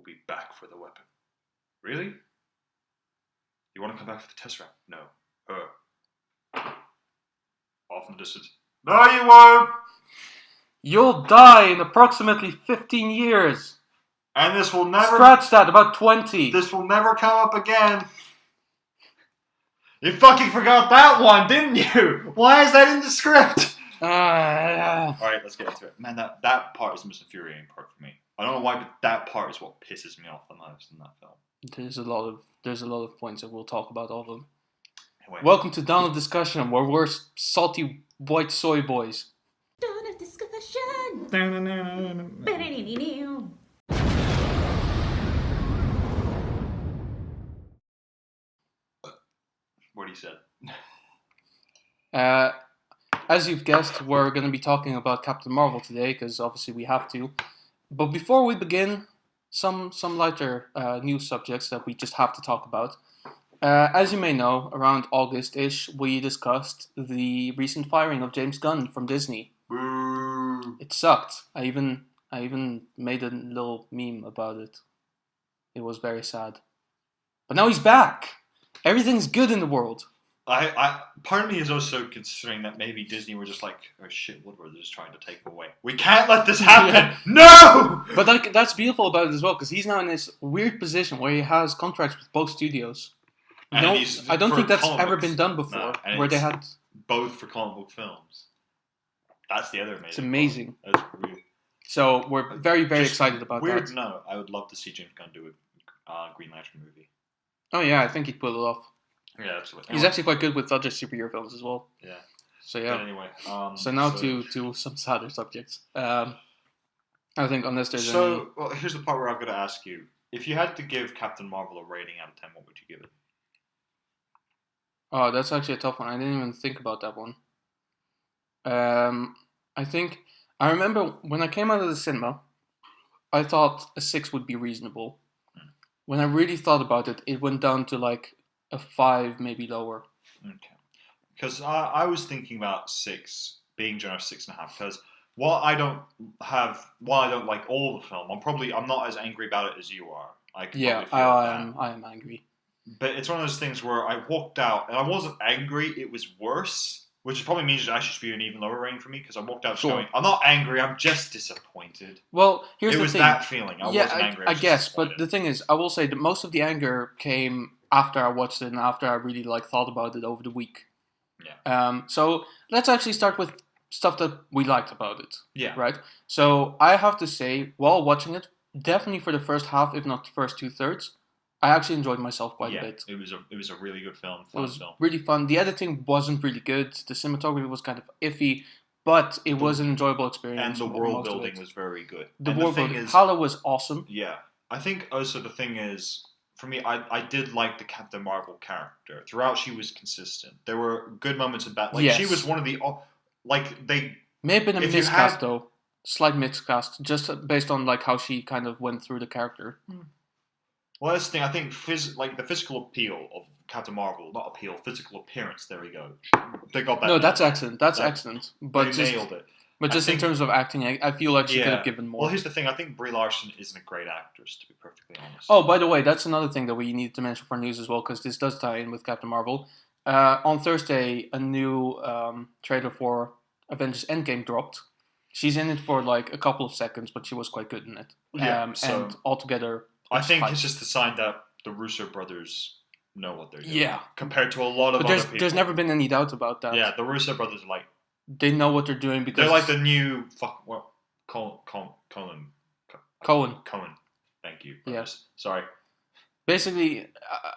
will be back for the weapon. Really? You want to come back for the Tesseract? No. Her. Off in the distance. No, you won't! You'll die in approximately 15 years. And this will never... Scratch that, about 20. This will never come up again. You fucking forgot that one, didn't you? Why is that in the script? Alright, let's get into it. Man, that part is the most infuriating part for me. I don't know why, but that part is what pisses me off the most in that film. There's a lot of points that we'll talk about all of them. Anyway. Welcome to Dawn of Discussion, where we're salty white soy boys. Dawn of Discussion. What he said. As you've guessed, we're going to be talking about Captain Marvel today, because obviously we have to. But before we begin, some lighter news subjects that we just have to talk about. As you may know, around August-ish, we discussed the recent firing of James Gunn from Disney. Boo. It sucked. I even made a little meme about it. It was very sad. But now he's back. Everything's good in the world. Part of me is also considering that maybe Disney were just like, oh shit, Woodward is trying to take him away. We can't let this happen. Yeah. No. But that's beautiful about it as well, because he's now in this weird position where he has contracts with both studios. No, I don't think that's ever been done before, where they had both for comic book films. That's the other amazing. It's amazing. That's weird. So we're very, very excited about weird, that. No, I would love to see James Gunn do a Green Lantern movie. Oh yeah, I think he'd pull it off. Yeah, absolutely. He's actually quite good with other superhero films as well. Yeah. So yeah. But anyway. So now to some sadder subjects. I think unless there's well, here's the part where I'm going to ask you: if you had to give Captain Marvel a rating out of 10, what would you give it? Oh, that's actually a tough one. I didn't even think about that one. I remember when I came out of the cinema, I thought a 6 would be reasonable. When I really thought about it, it went down to like a 5, maybe lower. Okay. Because I was thinking about 6, being generous 6.5. Because while I don't like all the film, I'm not as angry about it as you are. I am angry. But it's one of those things where I walked out and I wasn't angry. It was worse, which probably means it actually should be an even lower rating for me because I walked out going, I'm not angry. I'm just disappointed. Well, here's the thing. It was that feeling. I wasn't angry. I guess, but the thing is, I will say that most of the anger came after I watched it and after I really thought about it over the week. Yeah. So let's actually start with stuff that we liked about it. Yeah. Right. So I have to say, while watching it, definitely for the first half, if not the first 2/3. I actually enjoyed myself quite a bit. It was a really good film. It was really fun. The editing wasn't really good. The cinematography was kind of iffy, but it was an enjoyable experience. And the world building was very good. The world building. Hala was awesome. Yeah. I think also the thing is, for me, I did like the Captain Marvel character. Throughout, she was consistent. There were good moments of that. She was one of the... they... May have been a miscast, though. Slight miscast, just based on how she kind of went through the character. Well, that's the thing. I think the physical appeal of Captain Marvel, not appeal, physical appearance. There we go. They got that. No, that's excellent. That's excellent. But they nailed it. But just in terms of acting, I feel like she could have given more. Well, here's the thing. I think Brie Larson isn't a great actress, to be perfectly honest. Oh, by the way, that's another thing that we need to mention for news as well, because this does tie in with Captain Marvel. On Thursday, a new trailer for Avengers Endgame dropped. She's in it for a couple of seconds, but she was quite good in it. Yeah. And altogether... I think it's just a sign that the Russo brothers know what they're doing. Yeah. Compared to a lot of other people. There's never been any doubt about that. Yeah, the Russo brothers are they know what they're doing because... They're like the new... Cohen. Thank you. Yes. Sorry. Basically,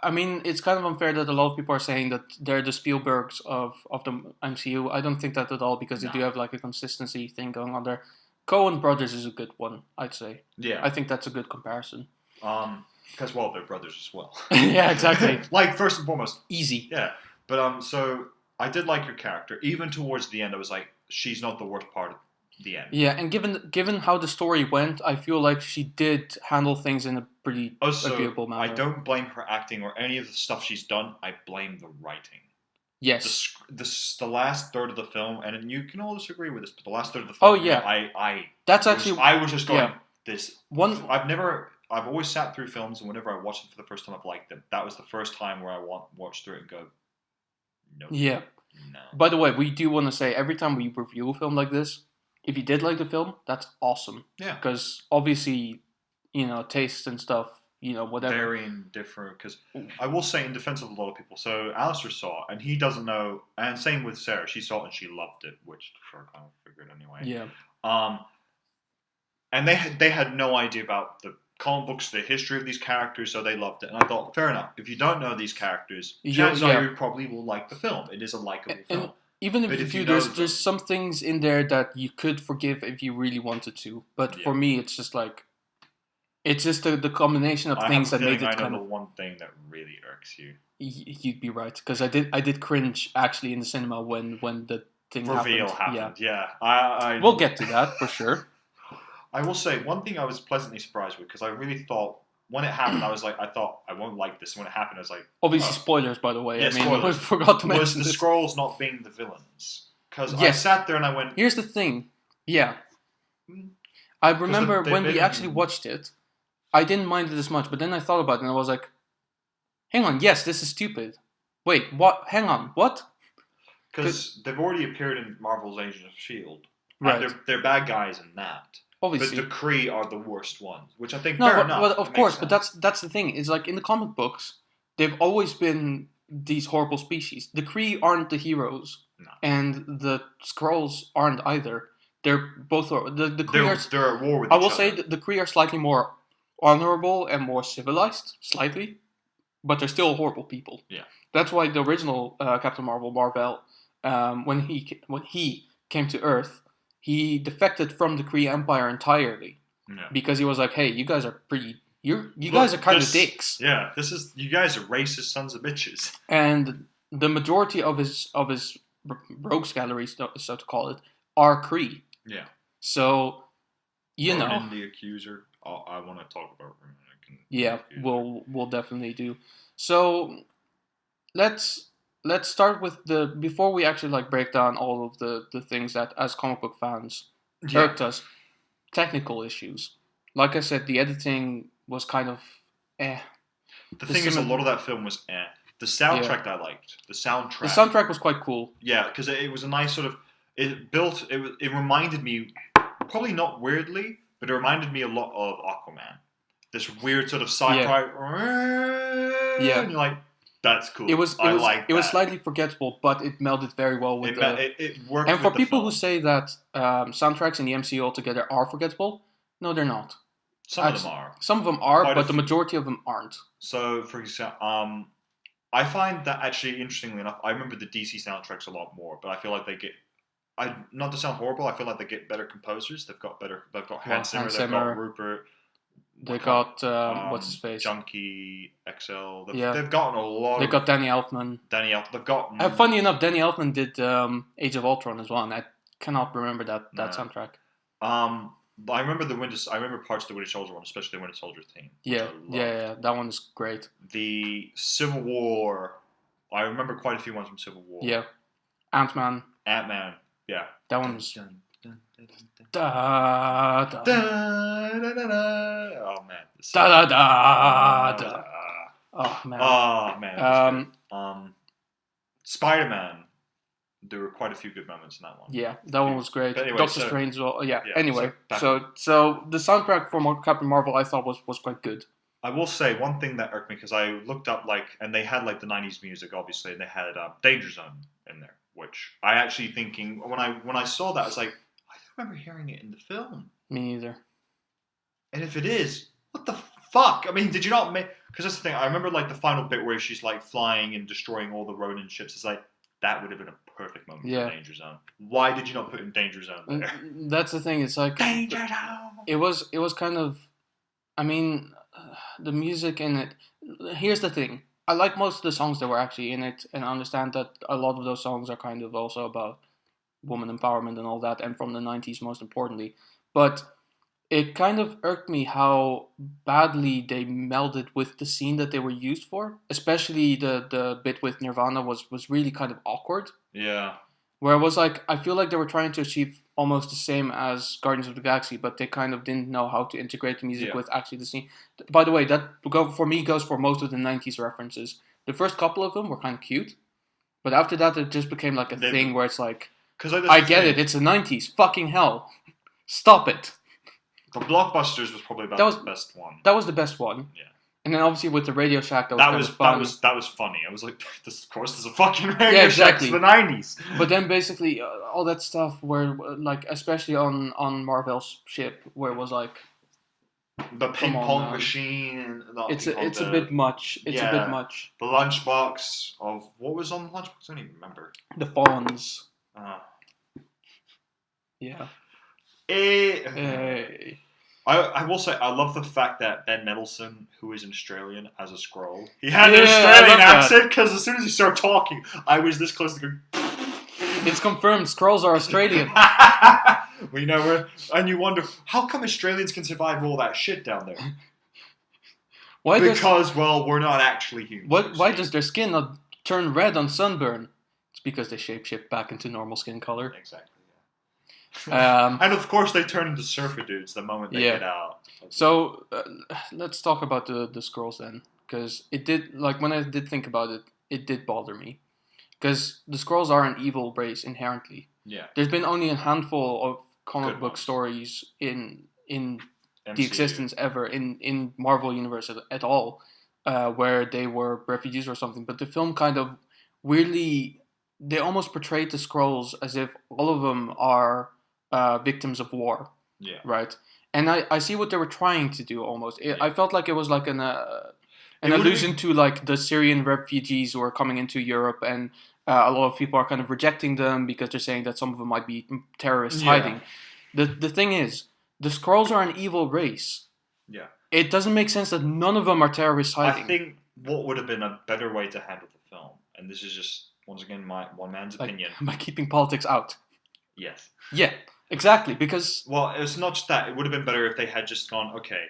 I mean, it's kind of unfair that a lot of people are saying that they're the Spielbergs of the MCU. I don't think that at all because they do have a consistency thing going on there. Coen Brothers is a good one, I'd say. Yeah. I think that's a good comparison. Because, they're brothers as well. Yeah, exactly. First and foremost. Easy. Yeah. But, so, I did like her character. Even towards the end, I was like, she's not the worst part of the end. Yeah, and given how the story went, I feel like she did handle things in a pretty agreeable manner. I don't blame her acting or any of the stuff she's done. I blame the writing. Yes. The last third of the film, and you can all disagree with this, but the last third of the film... Oh, yeah. I was just going, this... One... I've always sat through films, and whenever I watch them for the first time, I've liked them. That was the first time where I watched through it and go, no. Yeah. No. By the way, we do want to say every time we review a film like this, if you did like the film, that's awesome. Yeah. Because obviously, tastes and stuff, whatever. Very different. Because I will say, in defense of a lot of people, so Alistair saw it, and he doesn't know, and same with Sarah. She saw it and she loved it, which I kind of figured anyway. Yeah. And they had no idea about the comic books, the history of these characters, so they loved it. And I thought, fair enough. If you don't know these characters, chances are you probably will like the film. It is a likable film. Even if you there's some things in there that you could forgive if you really wanted to. But for me, it's just like, it's just the combination of things that made it I kind know of... the one thing that really irks you. You'd be right, because I did cringe actually in the cinema when the thing reveal happened. Yeah. We'll get to that for sure. I will say one thing I was pleasantly surprised with, because I really thought when it happened, I thought I won't like this. And when it happened, I was like, obviously spoilers, by the way. Yeah, spoilers. I forgot to mention was the this. Skrulls not being the villains? Because I sat there and I went. Here's the thing. Yeah, I remember when we actually watched it, I didn't mind it as much, but then I thought about it and I was like, hang on, yes, this is stupid. Wait, what? Hang on, what? Because they've already appeared in Marvel's Agents of S.H.I.E.L.D. Right. And they're bad guys in that. Obviously. But the Kree are the worst ones, which I think fair enough. Well, of course, but that's the thing. It's like in the comic books, they've always been these horrible species. The Kree aren't the heroes, and the Skrulls aren't either. They're both the Kree they're at war with each other. I will say that the Kree are slightly more honorable and more civilized, slightly, but they're still horrible people. Yeah, that's why the original Captain Marvel, when he came to Earth, he defected from the Kree Empire entirely because he was like, "Hey, you guys are pretty. You guys are kind of dicks." Yeah, you guys are racist sons of bitches. And the majority of his rogues gallery, so to call it, are Kree. Yeah. So, Ronan the Accuser. I want to talk about Ronan. Yeah, we'll definitely do. So, let's start with before we actually break down all of the things that as comic book fans irked us. Technical issues. Like I said, the editing was kind of The thing is, a lot of that film was The soundtrack I liked. The soundtrack was quite cool. Yeah, because it was a nice sort of... It reminded me, probably not weirdly, but it reminded me a lot of Aquaman. This weird sort of sci-fi... Yeah. And you're like, that's cool. It was slightly forgettable, but it melded very well with it worked. And for people who say that soundtracks in the MCU altogether are forgettable, no, they're not. Some of them are. Some of them are, but the majority of them aren't. So, for example, I find that actually, interestingly enough, I remember the DC soundtracks a lot more, but I feel like they get... not to sound horrible, I feel like they get better composers. They've got Hans Zimmer, they've got Rupert. They got what's his face? Junkie XL. They've gotten a lot. They got Danny Elfman. They've got. Funny enough, Danny Elfman did Age of Ultron as well, and I cannot remember that soundtrack. I remember I remember parts of the Winter Soldier one, especially the Winter Soldier theme. Yeah, that one is great. The Civil War. I remember quite a few ones from Civil War. Yeah, Ant-Man. Yeah. That one was. Oh man. Oh man. Oh man. Spider-Man. There were quite a few good moments in that one. Yeah, that one was great. Anyway, Doctor Strange as well. Yeah. Anyway, so the soundtrack for Captain Marvel I thought was quite good. I will say one thing that irked me, because I looked up and they had the 90s music obviously, and they had Danger Zone in there, which I actually thinking when I saw that I was like, I don't remember hearing it in the film. Me neither. And if it is, what the fuck? I mean, did you not make? Because that's the thing. I remember the final bit where she's flying and destroying all the Ronin ships. It's that would have been a perfect moment for Danger Zone. Why did you not put in Danger Zone there? That's the thing. It's Danger Zone. It was kind of. I mean, the music in it. Here's the thing. I like most of the songs that were actually in it, and I understand that a lot of those songs are kind of also about woman empowerment and all that, and from the 90s most importantly. But it kind of irked me how badly they melded with the scene that they were used for. Especially the bit with Nirvana was really kind of awkward. Yeah. Where it was like, I feel like they were trying to achieve almost the same as Guardians of the Galaxy, but they kind of didn't know how to integrate the music with actually the scene. By the way, that for me goes for most of the 90s references. The first couple of them were kind of cute, but after that it just became like a thing where it's like, I get it, it's the 90s, fucking hell. Stop it. The Blockbusters was probably the best one. That was the best one. Yeah. And then obviously with the Radio Shack, that was fun. That was funny. I was like, this, of course, there's a fucking Radio Shack. It's the 90s. But then basically all that stuff where, like, especially on Marvel's ship, where it was like the ping pong machine. It's a bit much. It's a bit much. The lunchbox of what was on the lunchbox? I don't even remember. The Fawns. Yeah. I will say, I love the fact that Ben Mendelsohn, who is an Australian, as a Skrull, he had an Australian accent, because as soon as he started talking, I was this close to going... It's confirmed, Skrulls are Australian. We know, and you wonder, how come Australians can survive all that shit down there? Because we're not actually humans. Why does their skin not turn red on sunburn? It's because they shapeshift back into normal skin color. Exactly. And of course they turn into surfer dudes the moment they get out. So let's talk about the Skrulls then, because it did, like, when I did think about it, it did bother me, because the Skrulls are an evil race inherently. Yeah. There's been only a handful of comic book stories in MCU. The existence ever in Marvel Universe at all, where they were refugees or something. But the film kind of weirdly, they almost portrayed the Skrulls as if all of them are victims of war. Yeah. Right. And I see what they were trying to do almost. I felt like it was like an allusion to like the Syrian refugees who are coming into Europe, and a lot of people are kind of rejecting them because they're saying that some of them might be terrorists hiding. The thing is, the Skrulls are an evil race. Yeah. It doesn't make sense that none of them are terrorists hiding. I think what would have been a better way to handle the film, and this is just, once again, my one man's opinion. By keeping politics out. Yes. Yeah, exactly, because... Well, it's not just that. It would have been better if they had just gone, okay,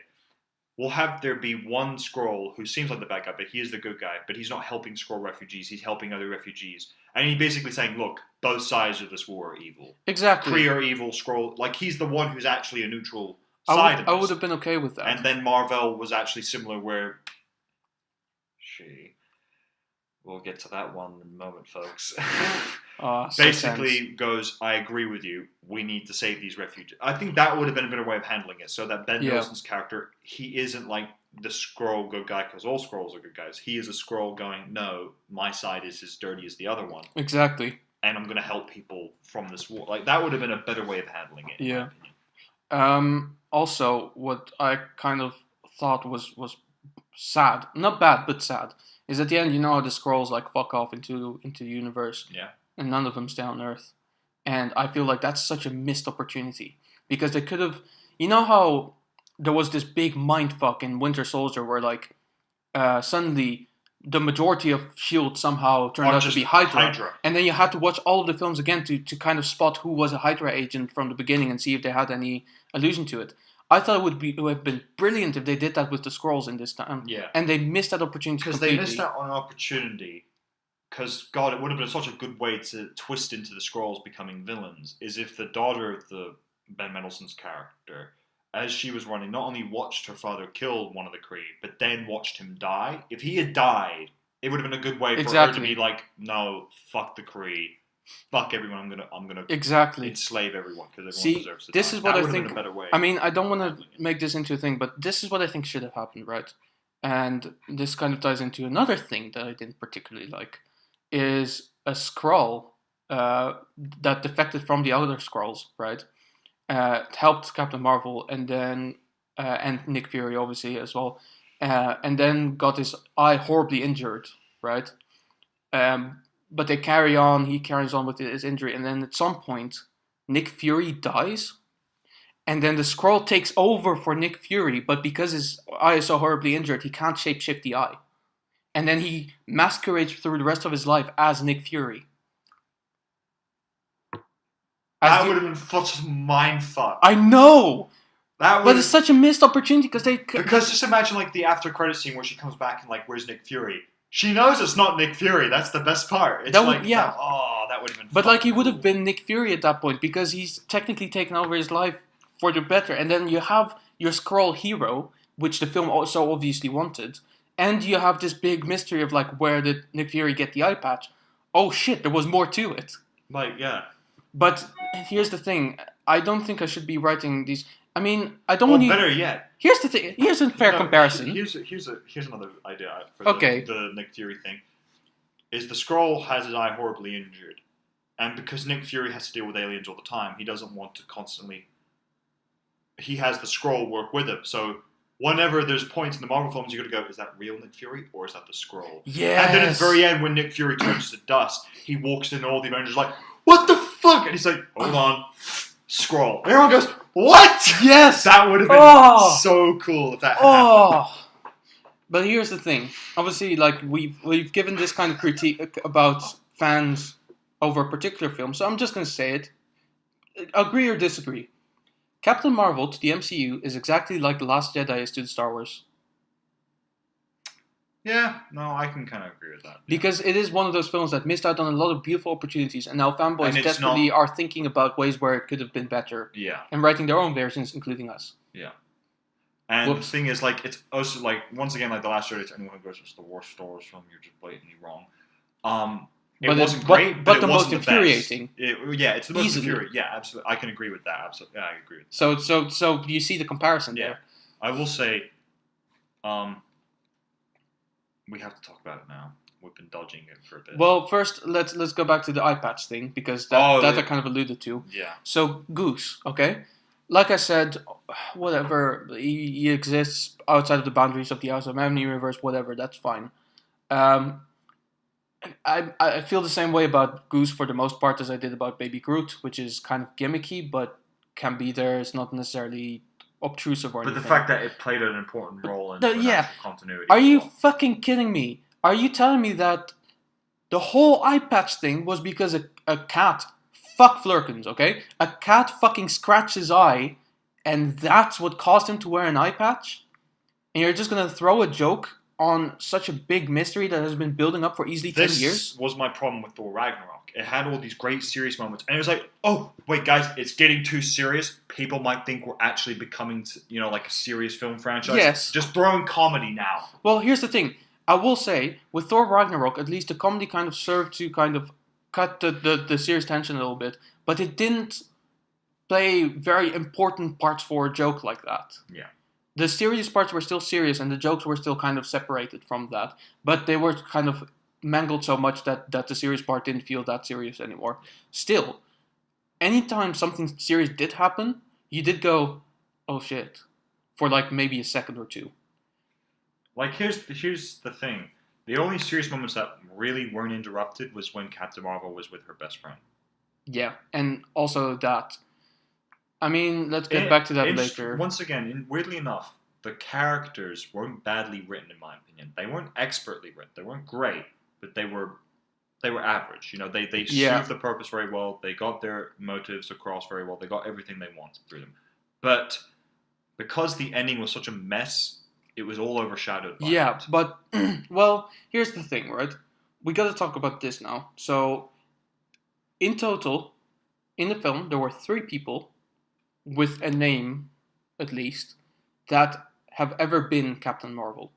we'll have there be one Skrull who seems like the bad guy, but he is the good guy, but he's not helping Skrull refugees, he's helping other refugees. And he's basically saying, look, both sides of this war are evil. Exactly. Kree are evil, Skrull... Like, he's the one who's actually a neutral side of this. I would have been okay with that. And then Marvel was actually similar, where... We'll get to that one in a moment, folks. Basically goes, I agree with you, we need to save these refugees. I think that would have been a better way of handling it, so that Ben Mendelsohn's character, he isn't like the Skrull good guy, because all Skrulls are good guys. He is a Skrull going, no, my side is as dirty as the other one. Exactly. And I'm going to help people from this war. Like, that would have been a better way of handling it, in my opinion. Also, what I kind of thought was sad, not bad, but sad, is at the end, you know how the Skrulls like fuck off into the universe. Yeah. And none of them stay on Earth. And I feel like that's such a missed opportunity. Because they could have... You know how there was this big mindfuck in Winter Soldier where, like, suddenly the majority of S.H.I.E.L.D. somehow turned out to be Hydra. And then you had to watch all of the films again to kind of spot who was a Hydra agent from the beginning and see if they had any allusion to it. I thought it would have been brilliant if they did that with the Skrulls in this time. Yeah. And they missed that opportunity completely. Because they missed out on an opportunity. Because, God, it would have been such a good way to twist into the Skrulls becoming villains, is if the daughter of the Ben Mendelsohn's character, as she was running, not only watched her father kill one of the Kree, but then watched him die. If he had died, it would have been a good way for her to be like, no, fuck the Kree. Fuck everyone, I'm gonna enslave everyone because everyone deserves to die. This is what I think. A better way. I mean, I don't want to make this into a thing, but this is what I think should have happened, right? And this kind of ties into another thing that I didn't particularly like, is a Skrull that defected from the other Skrulls, right? Helped Captain Marvel and then and Nick Fury obviously as well, and then got his eye horribly injured, right? But they carry on. He carries on with his injury, and then at some point, Nick Fury dies, and then the Skrull takes over for Nick Fury. But because his eye is so horribly injured, he can't shapeshift the eye, and then he masquerades through the rest of his life as Nick Fury. That would have been such a mindfuck. I know. But it's such a missed opportunity because just imagine like the after credit scene where she comes back and like, where's Nick Fury? She knows it's not Nick Fury. That's the best part. It's that that would have been. But like he would cool. have been Nick Fury at that point because he's technically taken over his life for the better. And then you have your Skrull hero, which the film also obviously wanted, and you have this big mystery of like where did Nick Fury get the eye patch? Oh shit, there was more to it. Like yeah. But here's the thing: I don't think I should be writing these. I mean, I don't Well, want you. better yet. Here's the thing. Here's a fair comparison. Here's another idea for the Nick Fury thing. Is the Skrull has his eye horribly injured, and because Nick Fury has to deal with aliens all the time, he doesn't want to constantly. He has the Skrull work with him, so whenever there's points in the Marvel films, you're gonna go, is that real Nick Fury or is that the Skrull? Yes. And then at the very end, when Nick Fury turns to dust, he walks in, and all the Avengers are like, "What the fuck?" And he's like, "Hold on, Skrull." And everyone goes, "What?" Yes. That would have been so cool if that had happened. But here's the thing. Obviously, like we've given this kind of critique about fans over a particular film, so I'm just going to say it. Agree or disagree. Captain Marvel to the MCU is exactly like The Last Jedi is to the Star Wars. Yeah, no, I can kind of agree with that. Because it is one of those films that missed out on a lot of beautiful opportunities, and now fanboys And it's desperately are thinking about ways where it could have been better. Yeah. And writing their own versions, including us. Yeah. And Whoops. the thing is, like, it's also, like, once again, like, The Last Jedi, to anyone who goes, it's the worst Star Wars film, you're just blatantly wrong. It wasn't great, but it the most wasn't infuriating. It's the most Easily. infuriating. Yeah, absolutely. I can agree with that. Absolutely. Yeah, I agree with that. So you see the comparison Yeah. there. I will say, we have to talk about it now. We've been dodging it for a bit. Well, first let's go back to the eye patch thing because that I kind of alluded to. Yeah. So Goose, okay, like I said, whatever he exists outside of the boundaries of the Outside Man universe, whatever, that's fine. I feel the same way about Goose for the most part as I did about Baby Groot, which is kind of gimmicky, but can be there. It's not necessarily obtrusive or anything. But the fact that it played an important role in continuity. Are you fucking kidding me? Are you telling me that the whole eye patch thing was because a cat, fuck Flurkins, okay? A cat fucking scratched his eye, and that's what caused him to wear an eye patch? And you're just gonna throw a joke on such a big mystery that has been building up for easily 10 years? This was my problem with Thor Ragnarok. It had all these great serious moments, and it was like, oh, wait, guys, it's getting too serious. People might think we're actually becoming, like a serious film franchise. Yes. Just throw in comedy now. Well, here's the thing. I will say, with Thor Ragnarok, at least the comedy kind of served to kind of cut the serious tension a little bit, but it didn't play very important parts for a joke like that. Yeah. The serious parts were still serious, and the jokes were still kind of separated from that, but they were kind of mangled so much that the serious part didn't feel that serious anymore. Still, anytime something serious did happen, you did go, oh shit, for like maybe a second or two. Like, here's the thing. The only serious moments that really weren't interrupted was when Captain Marvel was with her best friend. Yeah, and also that. I mean, let's get back to that later. Once again, weirdly enough, the characters weren't badly written, in my opinion. They weren't expertly written. They weren't great, but they were average. They served the purpose very well. They got their motives across very well. They got everything they wanted through them. But because the ending was such a mess, it was all overshadowed by it. But, well, here's the thing, right? We gotta talk about this now. So, in total, in the film, there were 3 people with a name, at least, that have ever been Captain Marvel.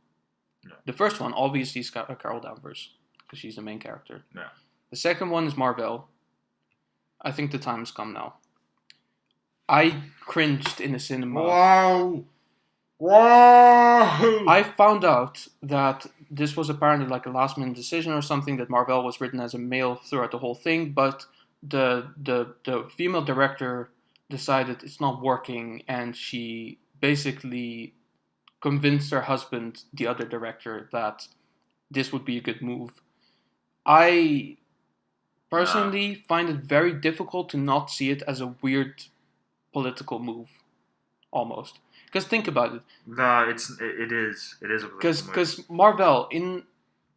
Yeah. The first one, obviously, is Carol Danvers, because she's the main character. Yeah. The second one is Marvel. I think the time has come now. I cringed in the cinema. Wow! I found out that this was apparently like a last-minute decision or something, that Marvel was written as a male throughout the whole thing, but the female director decided it's not working, and she basically convinced her husband, the other director, that this would be a good move. I personally find it very difficult to not see it as a weird political move, almost. Because think about it. No, it is a political move. Because Marvel in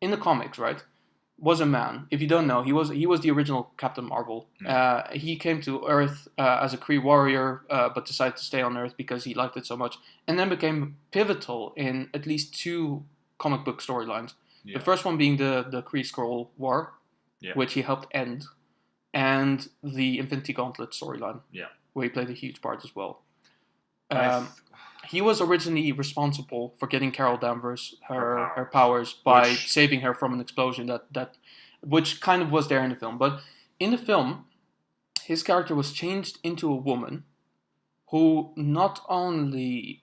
the comics, right, was a man. If you don't know, he was the original Captain Marvel. He came to Earth as a Kree warrior, but decided to stay on Earth because he liked it so much, and then became pivotal in at least 2 comic book storylines. Yeah. The first one being the Kree Skrull War, which he helped end. and the Infinity Gauntlet storyline. Yeah. Where he played a huge part as well. He was originally responsible for getting Carol Danvers her powers by saving her from an explosion which kind of was there in the film. But in the film, his character was changed into a woman who not only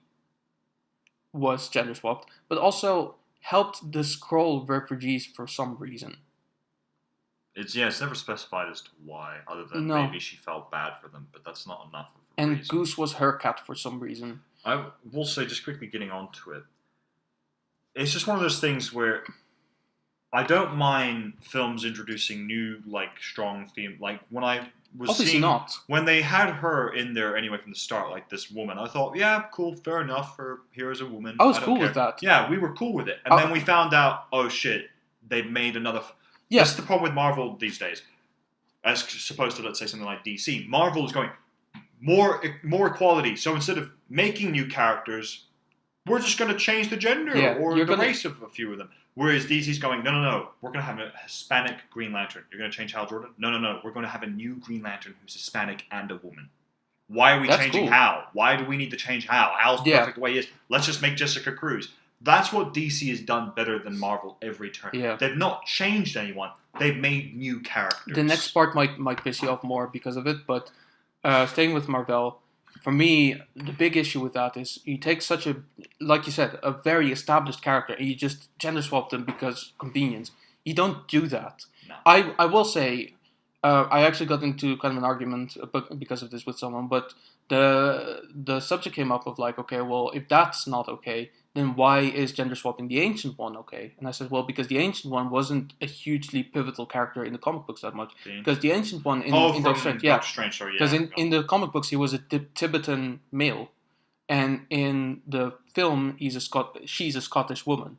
was gender swapped, but also helped the Skrull refugees for some reason. It's never specified as to why, other than maybe she felt bad for them, but that's not enough of a reason. Goose was her cat for some reason. I will say, just quickly getting onto it, it's just one of those things where I don't mind films introducing new, like, strong theme. Like, when I was Obviously not. When they had her in there anyway from the start, like this woman, I thought, yeah, cool, fair enough, here is a woman. I was cool with that. Yeah, we were cool with it. And then we found out, oh shit, they've made another... Yeah. That's the problem with Marvel these days. As opposed to, let's say, something like DC. Marvel is going, more equality. So instead of making new characters, we're just going to change the gender or the race of a few of them. Whereas DC's going, no, we're going to have a Hispanic Green Lantern. You're going to change Hal Jordan? No, we're going to have a new Green Lantern who's Hispanic and a woman. Why are we changing Hal? Why do we need to change Hal? Hal's perfect the way he is. Let's just make Jessica Cruz. That's what DC has done better than Marvel every turn. Yeah. They've not changed anyone. They've made new characters. The next part might piss you off more because of it, but staying with Marvel, for me, the big issue with that is you take such a, like you said, a very established character and you just gender swap them because convenience. You don't do that. No. I will say, I actually got into kind of an argument because of this with someone, but the subject came up of like, okay, well, if that's not okay, then why is gender swapping the Ancient One okay? And I said, well, because the Ancient One wasn't a hugely pivotal character in the comic books that much. Because the Ancient One in Doctor Strange, because in the comic books he was a Tibetan male, and in the film she's a Scottish woman.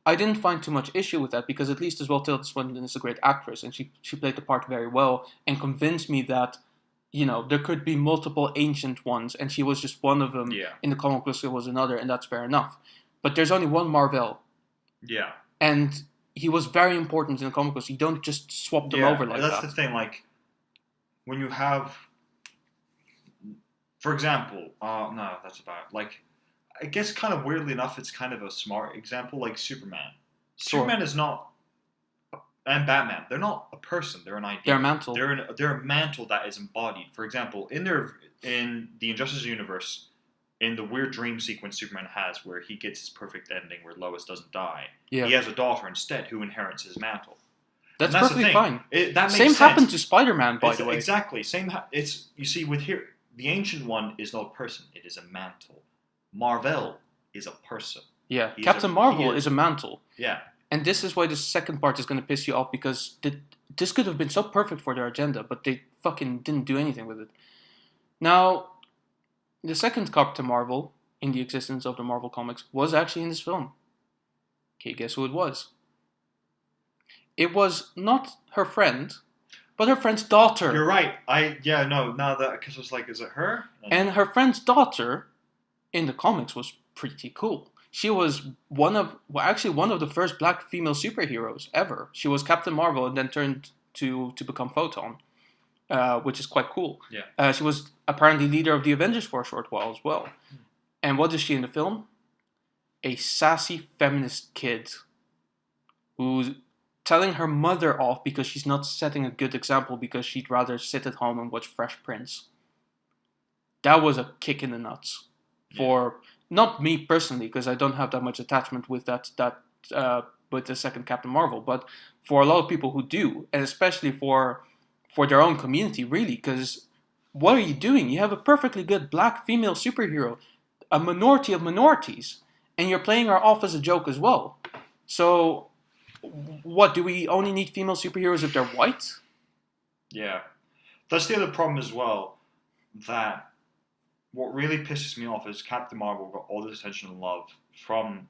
I didn't find too much issue with that because at least as well Tilda Swinton is a great actress and she played the part very well and convinced me that, you know, there could be multiple Ancient Ones and she was just one of them. Yeah. In the comic books there was another, and that's fair enough. But there's only one Marvel. Yeah. And he was very important in the comic books. You don't just swap them over like that. That's the thing, like, when you have, for example, no, that's about, like, I guess kind of weirdly enough, it's kind of a smart example, like Superman. Sure. Superman is not, and Batman, they're not a person, they're an idea. They're a mantle. They're a mantle that is embodied. For example, in the Injustice universe, in the weird dream sequence Superman has where he gets his perfect ending where Lois doesn't die, he has a daughter instead who inherits his mantle. That's perfectly fine. That makes Same sense. happened to Spider-Man, by the way. Exactly. You see, with here, the Ancient One is not a person, it is a mantle. Marvel is a person. Yeah, Captain Marvel is a mantle. Yeah. And this is why the second part is going to piss you off, because this could have been so perfect for their agenda, but they fucking didn't do anything with it. Now, the second Captain Marvel in the existence of the Marvel Comics was actually in this film. Okay, guess who it was? It was not her friend, but her friend's daughter. You're right. Because I was like, is it her? And her friend's daughter in the comics was pretty cool. She was one of the first black female superheroes ever. She was Captain Marvel and then turned to become Photon, which is quite cool. Yeah. She was apparently leader of the Avengers for a short while as well. And what is she in the film? A sassy feminist kid who's telling her mother off because she's not setting a good example because she'd rather sit at home and watch Fresh Prince. That was a kick in the nuts. For not me personally, because I don't have that much attachment with with the second Captain Marvel, but for a lot of people who do, and especially for their own community, really, because what are you doing? You have a perfectly good black female superhero, a minority of minorities, and you're playing her off as a joke as well. So, what, do we only need female superheroes if they're white? Yeah. That's the other problem as well, that what really pisses me off is Captain Marvel got all this attention and love from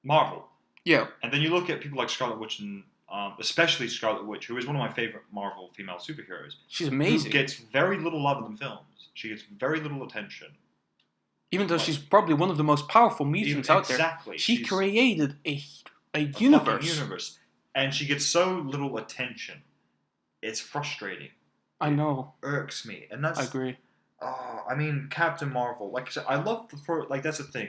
Marvel. Yeah. And then you look at people like Scarlet Witch and especially Scarlet Witch, who is one of my favorite Marvel female superheroes. She's amazing. Who gets very little love in the films. She gets very little attention. Even though she's probably one of the most powerful mutants out there. Exactly. She created a universe. Universe. And she gets so little attention. it's frustrating. I know. Irks me, and that's. I agree. I mean, Captain Marvel. Like I said, I love the first. Like that's the thing.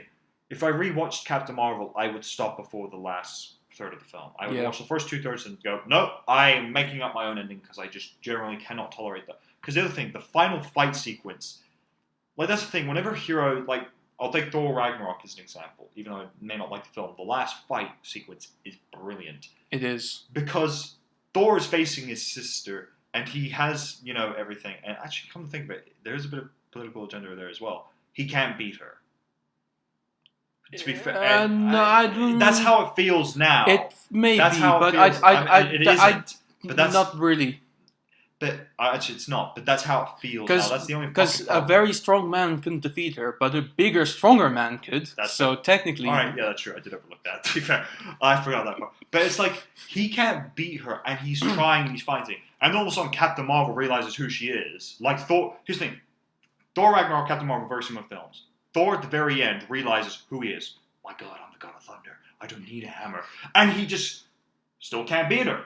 If I rewatched Captain Marvel, I would stop before the last third of the film. I would watch the first 2/3 and go, nope, I am making up my own ending because I just generally cannot tolerate that. Because the other thing, the final fight sequence, like that's the thing. Whenever hero, like I'll take Thor Ragnarok as an example, even though I may not like the film. The last fight sequence is brilliant. It is because Thor is facing his sister. And he has, everything. And actually, come to think of it, there's a bit of political agenda there as well. He can't beat her. To be fair, that's how it feels now. It may that's be, how but it feels. It isn't. But that's not really. But actually, it's not. But that's how it feels now. That's the only. Because a very strong man couldn't defeat her, but a bigger, stronger man could. So technically, all right, yeah, that's true. I did overlook that. To be fair, I forgot that part. But it's like he can't beat her, and he's trying, he's fighting, and all of a sudden, Captain Marvel realizes who she is. Like Thor. Here's the thing: Thor Ragnarok, Captain Marvel, very similar films. Thor at the very end realizes who he is. My God, I'm the God of Thunder. I don't need a hammer, and he just still can't beat her.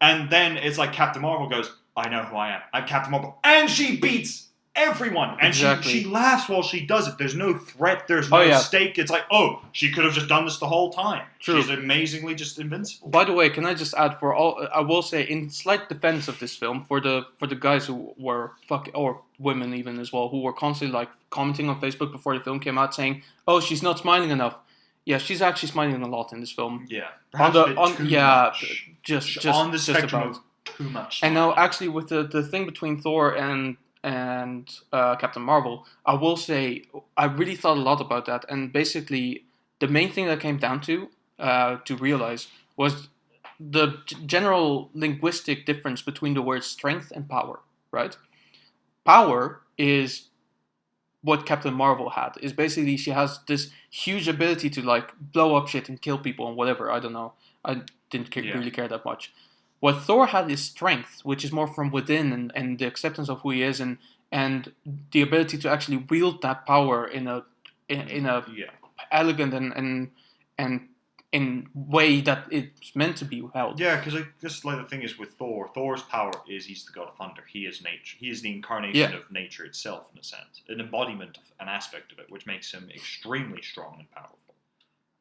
And then it's like Captain Marvel goes, I know who I am. I'm Captain Marvel. And she beats everyone. And she laughs while she does it. There's no threat. There's no stake. It's like, she could have just done this the whole time. True. She's amazingly just invincible. By the way, can I just add I will say, in slight defense of this film, for the guys who were or women even as well, who were constantly like commenting on Facebook before the film came out saying, she's not smiling enough. Yeah, she's actually smiling a lot in this film. Yeah. Just on the spectrum about. Of too much. And now, actually, with the thing between Thor and Captain Marvel, I will say I really thought a lot about that. And basically, the main thing that came down to realize was the general linguistic difference between the words strength and power. Right? Power is what Captain Marvel had. Is basically she has this huge ability to like blow up shit and kill people and whatever. I don't know. I didn't really care that much. What Thor had is strength, which is more from within and the acceptance of who he is and the ability to actually wield that power in a elegant and in way that it's meant to be held. Yeah, because just like the thing is with Thor's power is he's the God of Thunder. He is nature. He is the incarnation of nature itself, in a sense, an embodiment of an aspect of it, which makes him extremely strong and powerful.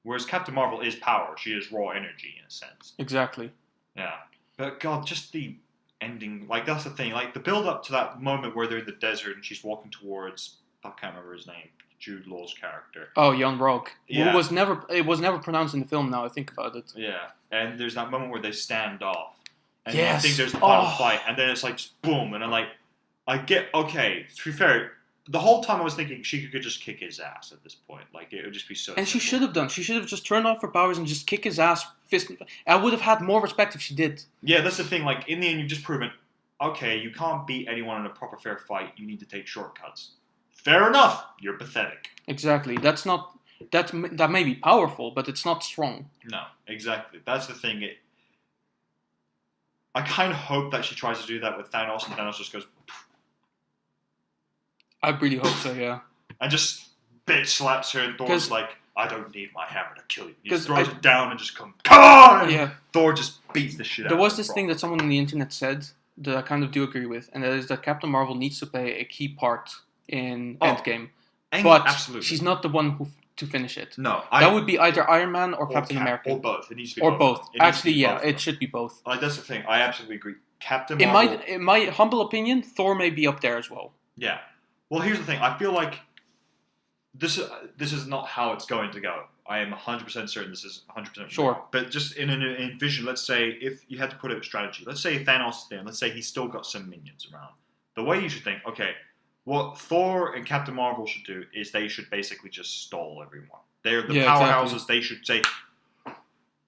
Whereas Captain Marvel is power. She is raw energy, in a sense. Exactly. Yeah. But God, just the ending, like that's the thing, like the build up to that moment where they're in the desert and she's walking towards, I can't remember his name, Jude Law's character. Oh, Jan Rock. Yeah. It was never pronounced in the film now I think about it. Yeah. And there's that moment where they stand off. And I think there's the final fight, and then it's like just boom, and I'm like, to be fair, the whole time I was thinking she could just kick his ass at this point. Like, it would just be so And simple. she should have done. She should have just turned off her powers and just kick his ass. I would have had more respect if she did. Yeah, that's the thing. Like, in the end, you've just proven, okay, you can't beat anyone in a proper fair fight. You need to take shortcuts. Fair enough. You're pathetic. Exactly. That may be powerful, but it's not strong. No, exactly. That's the thing. I kind of hope that she tries to do that with Thanos, and Thanos just goes... I really hope so, yeah. And just bitch slaps her, and Thor's like, I don't need my hammer to kill you. He just throws it down and just come on! Yeah. Thor just beats the shit out of her. There was this thing that someone on the internet said that I kind of do agree with, and that is that Captain Marvel needs to play a key part in Endgame. But absolutely. She's not the one to finish it. No. That would be either Iron Man or Captain America. Or both. It needs to be both. Or both. Actually, yeah, it should be both. Like, that's the thing. I absolutely agree. Captain Marvel... In my humble opinion, Thor may be up there as well. Yeah. Well, here's the thing. I feel like this is not how it's going to go. I am 100% certain this is 100% sure. Wrong. But just in vision, let's say if you had to put a strategy, let's say Thanos is there, and let's say he's still got some minions around. The way you should think, okay, what Thor and Captain Marvel should do is they should basically just stall everyone. They're the powerhouses. Exactly. They should say,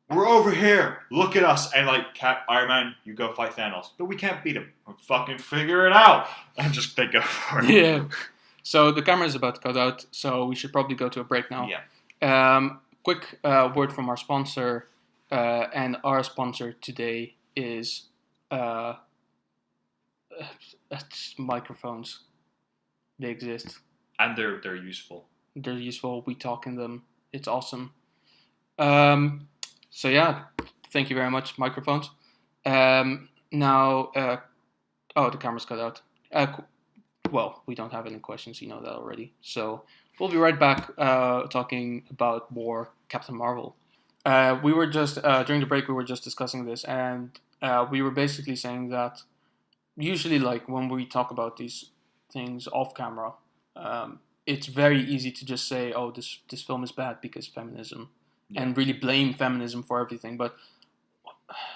we're over here. Look at us. And like, Iron Man, you go fight Thanos. But we can't beat him. We'll fucking figure it out. And just they go for it. Yeah. So the camera is about to cut out. So we should probably go to a break now. Yeah. Quick word from our sponsor. And our sponsor today is microphones. They exist. And they're useful. They're useful. We talk in them. It's awesome. So yeah, thank you very much, microphones. Now, the camera's cut out. Well, we don't have any questions, you know that already. So we'll be right back talking about more Captain Marvel. We were just, during the break, we were just discussing this, and we were basically saying that usually, like, when we talk about these things off camera, it's very easy to just say, oh, this film is bad because feminism, and really blame feminism for everything, but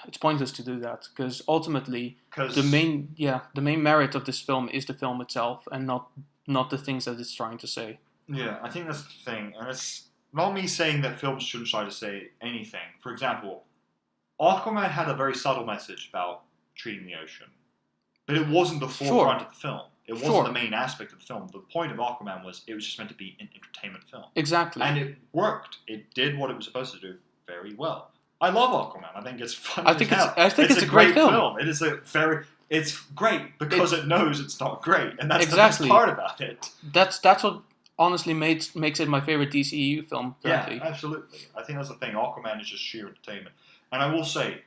it's pointless to do that, because ultimately the main merit of this film is the film itself, and not the things that it's trying to say. Yeah, I think that's the thing, and it's not me saying that films shouldn't try to say anything. For example, Aquaman had a very subtle message about treating the ocean, but it wasn't the forefront of the film. It wasn't the main aspect of the film. The point of Aquaman was it was just meant to be an entertainment film. Exactly. And it worked. It did what it was supposed to do very well. I love Aquaman. I think it's fun. I think it's a great film. It is it's great because it knows it's not great, and that's the best part about it. That's what honestly makes it my favorite DCEU film currently. Yeah, absolutely. I think that's the thing. Aquaman is just sheer entertainment, and I will say,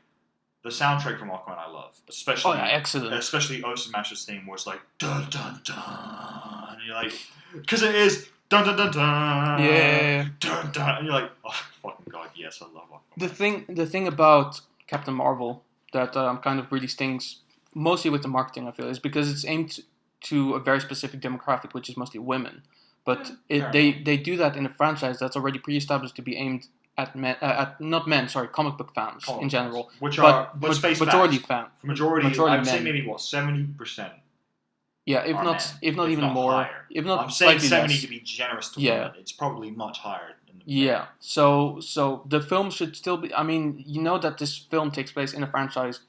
the soundtrack from Aquaman I love, especially excellent. Especially Ocean Master's theme, where it's like dun dun dun, and you're like, because it is dun dun dun dun, dun dun, and you're like, oh fucking god, yes, I love Aquaman. The thing about Captain Marvel that kind of really stings, mostly with the marketing, I feel, is because it's aimed to a very specific demographic, which is mostly women. But they do that in a franchise that's already pre-established to be aimed at comic book fans in general, majority fans. Majority, I'd say maybe 70%. Yeah, if not even more. Higher. If not, I'm saying 70 to be generous to women. It's probably much higher. So the film should still be. I mean, you know that this film takes place in a franchise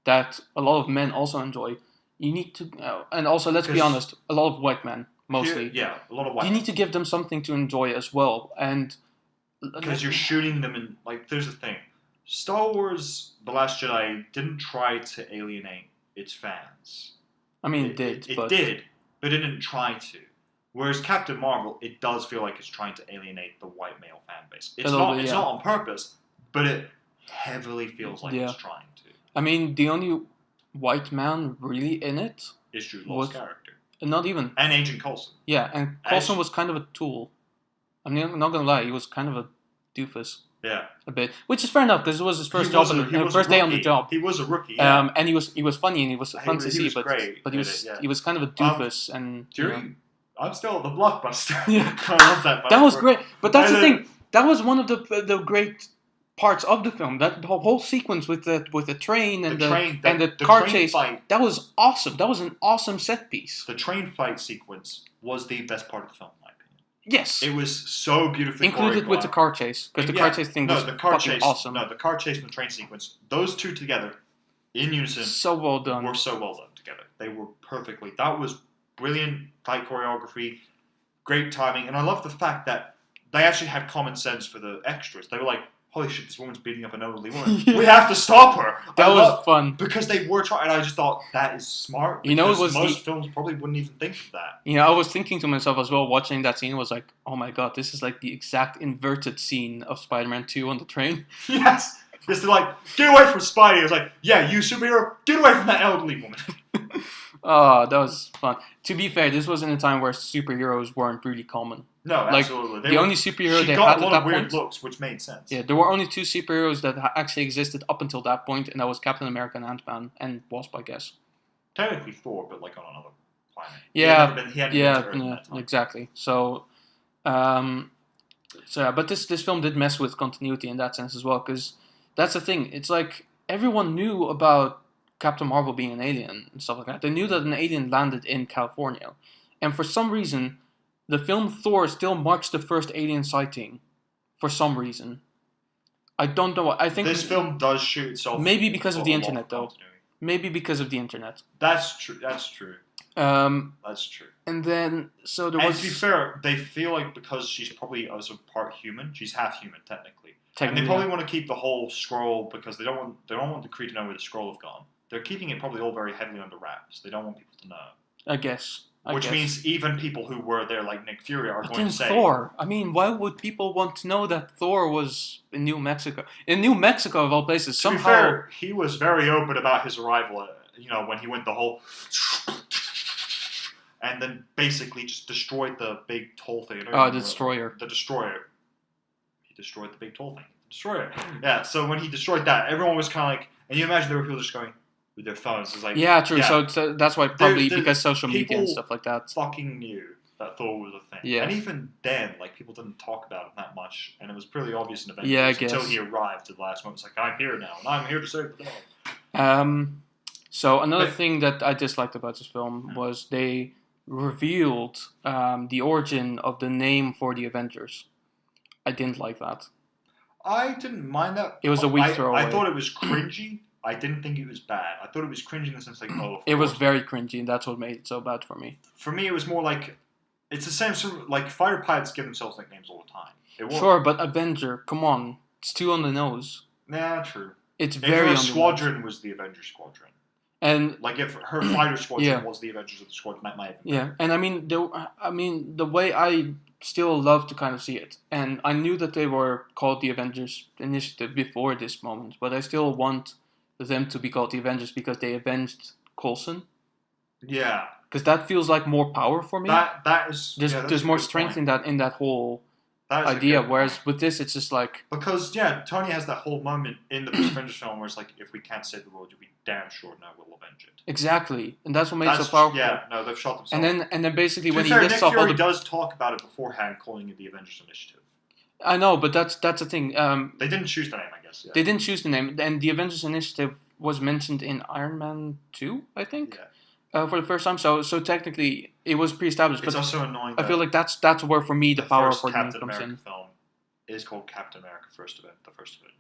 that a lot of men also enjoy. You need to, and also let's be honest, a lot of white men mostly. A lot of white. You need to give them something to enjoy as well, and because you're shooting them in, like, there's the thing. Star Wars: The Last Jedi didn't try to alienate its fans. I mean, it did, but it didn't try to. Whereas Captain Marvel, it does feel like it's trying to alienate the white male fan base. It's not on purpose, but it heavily feels like it's trying to. I mean, the only white man really in it is Jude Law's character. Not even. And Agent Coulson. Yeah, and Coulson was kind of a tool. I'm not gonna lie, he was kind of a doofus. Yeah. A bit, which is fair enough because it was his first job, first day on the job. He was a rookie. Yeah. And he was funny and he was fun to see, but he was kind of a doofus I'm still at the Blockbuster. Yeah. I love that. That was great, but that's the thing. That was one of the great parts of the film. That whole sequence with the train and the car chase. Fight. That was awesome. That was an awesome set piece. The train fight sequence was the best part of the film. Yes. It was so beautifully included with the car chase, because the car chase thing was fucking awesome. No, the car chase and the train sequence, those two together, in unison, so well done. Were so well done together. They were perfectly. That was brilliant fight choreography, great timing, and I love the fact that they actually had common sense for the extras. They were like, holy shit, this woman's beating up an elderly woman. We have to stop her. That was fun. Because they were trying, and I just thought, that is smart. You know, most films probably wouldn't even think of that. You know, I was thinking to myself as well, watching that scene, was like, oh my god, this is like the exact inverted scene of Spider-Man 2 on the train. Yes! Just like, get away from Spidey. I was like, yeah, you superhero, get away from that elderly woman. Oh, that was fun. To be fair, this was in a time where superheroes weren't really common. No, absolutely. The only superhero they had at that point... She got a lot of weird looks, which made sense. Yeah, there were only two superheroes that actually existed up until that point, and that was Captain America and Ant-Man, and Wasp, I guess. Technically Thor, but like on another planet. Yeah, he hadn't been to Earth at that time. Exactly. So, but this film did mess with continuity in that sense as well, because that's the thing. It's like, everyone knew about Captain Marvel being an alien and stuff like that. They knew that an alien landed in California. And for some reason, the film Thor still marks the first alien sighting. For some reason. I don't know what. I think this film does shoot itself. Maybe because of the internet, though. Maybe because of the internet. That's true. That's true. And then, so there was... And to be fair, they feel like because she's probably also part human, she's half human, technically. And they probably want to keep the whole scroll because they don't want the Kree to know where the scroll have gone. They're keeping it probably all very heavily under wraps. They don't want people to know. I guess. Which means even people who were there, like Nick Fury, are going to say... Thor. I mean, why would people want to know that Thor was in New Mexico? In New Mexico, of all places, somehow... To be fair, he was very open about his arrival when he went the whole, and then basically just destroyed the big toll thing. The destroyer. The destroyer. He destroyed the big toll thing. The destroyer. Yeah. So when he destroyed that, everyone was kind of like, and you imagine there were people just going with their phones. It's like, yeah, true. Yeah. So that's why probably because social media and people stuff like that. Fucking knew that Thor was a thing. Yeah. And even then, like, people didn't talk about it that much, and it was pretty obvious in Avengers until he arrived at the last moment. It's like, I'm here now, and I'm here to save the day. So another thing that I disliked about this film was they revealed the origin of the name for the Avengers. I didn't like that. I didn't mind that. It was a weak throwaway. I thought it was cringy. I didn't think it was bad. I thought it was cringy in the sense like, oh. It was very cringy, and that's what made it so bad for me. For me, it was more like, it's the same sort of, like, fighter pilots give themselves nicknames all the time. Sure, but Avenger, come on. It's too on the nose. Nah, true. It's very on the nose. Squadron was the Avenger Squadron. And like if her fighter squadron was the Avengers of the Squadron, that might have been better. And I mean the way I still love to kind of see it, and I knew that they were called the Avengers Initiative before this moment, but I still want them to be called the Avengers because they avenged Coulson. Yeah. Because that feels like more power for me. That is. There's more strength in that whole idea. Whereas with this, it's just like because Tony has that whole moment in the Avengers film where it's like, if we can't save the world, you'll be damn sure now we'll avenge it. Exactly, and that's what makes it so powerful. Yeah, no, they've shot themselves. And then basically when he lists lists off all the... Nick Fury does talk about it beforehand, calling it the Avengers Initiative. I know, but that's the thing. They didn't choose the name, I guess. Yeah. They didn't choose the name, and the Avengers Initiative was mentioned in Iron Man 2, I think. Yeah. For the first time, so technically it was pre-established. It's but also annoying. I feel like that's where for me the power for the name comes America in. Film is called Captain America: the First Avenger.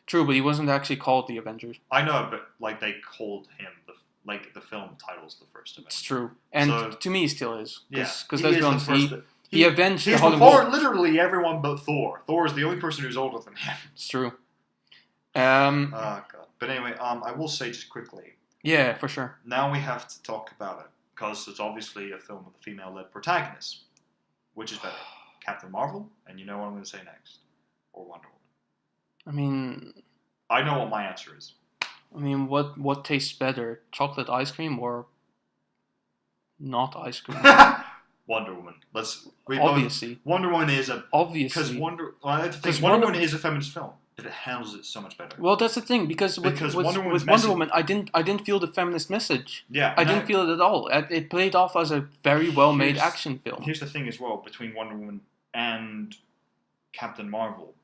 True, but he wasn't actually called the Avengers. I know, but like they called him the film title's the First Avenger. It's true, and to me he still is. Because let's be honest, he avenged the Hollywood. Before literally everyone but Thor. Thor is the only person who's older than him. It's true. Oh god. But anyway, I will say just quickly. Yeah, for sure. Now we have to talk about it, because it's obviously a film with a female-led protagonist. Which is better, Captain Marvel, and you know what I'm going to say next, or Wonder Woman? I mean... I know what my answer is. I mean, what tastes better, chocolate ice cream or not ice cream? Wonder Woman. Obviously. Wonder Woman is a... Obviously. Because Wonder Woman is a feminist film. It handles it so much better. Well, that's the thing, because with Wonder Woman, I didn't feel the feminist message. Yeah, I didn't feel it at all. It played off as a very well-made action film. Here's the thing as well, between Wonder Woman and Captain Marvel.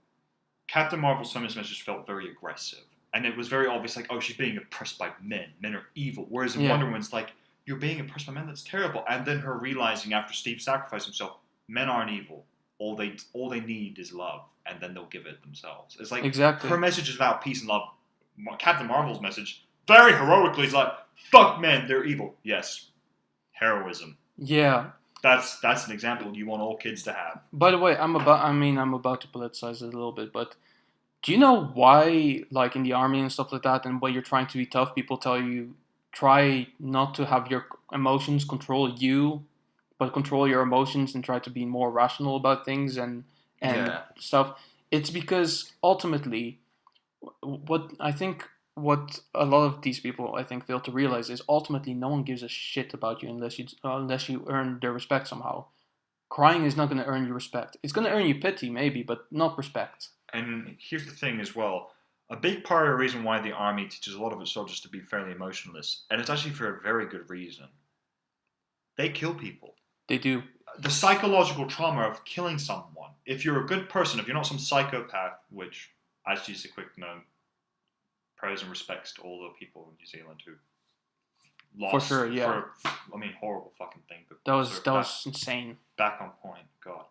Captain Marvel's feminist message felt very aggressive. And it was very obvious, like, oh, she's being oppressed by men. Men are evil. Whereas in Wonder Woman's like, you're being oppressed by men, that's terrible. And then her realizing after Steve sacrificed himself, men aren't evil. All they need is love, and then they'll give it themselves. It's like her message is about peace and love. Captain Marvel's message, very heroically, is like, fuck men, they're evil. Yes, heroism. Yeah, that's an example you want all kids to have. By the way, I'm about to politicize it a little bit, but do you know why, like in the army and stuff like that, and when you're trying to be tough, people tell you try not to have your emotions control you, but control your emotions and try to be more rational about things and stuff. It's because ultimately, what a lot of these people fail to realize is ultimately no one gives a shit about you unless you earn their respect somehow. Crying is not going to earn you respect. It's going to earn you pity maybe, but not respect. And here's the thing as well. A big part of the reason why the army teaches a lot of its soldiers to be fairly emotionless, and it's actually for a very good reason. They kill people. They do. The psychological trauma of killing someone. If you're a good person, if you're not some psychopath, which, as just a quick note, prayers and respects to all the people in New Zealand who lost. For sure, yeah. Horrible fucking thing. But that was insane. Back on point, God.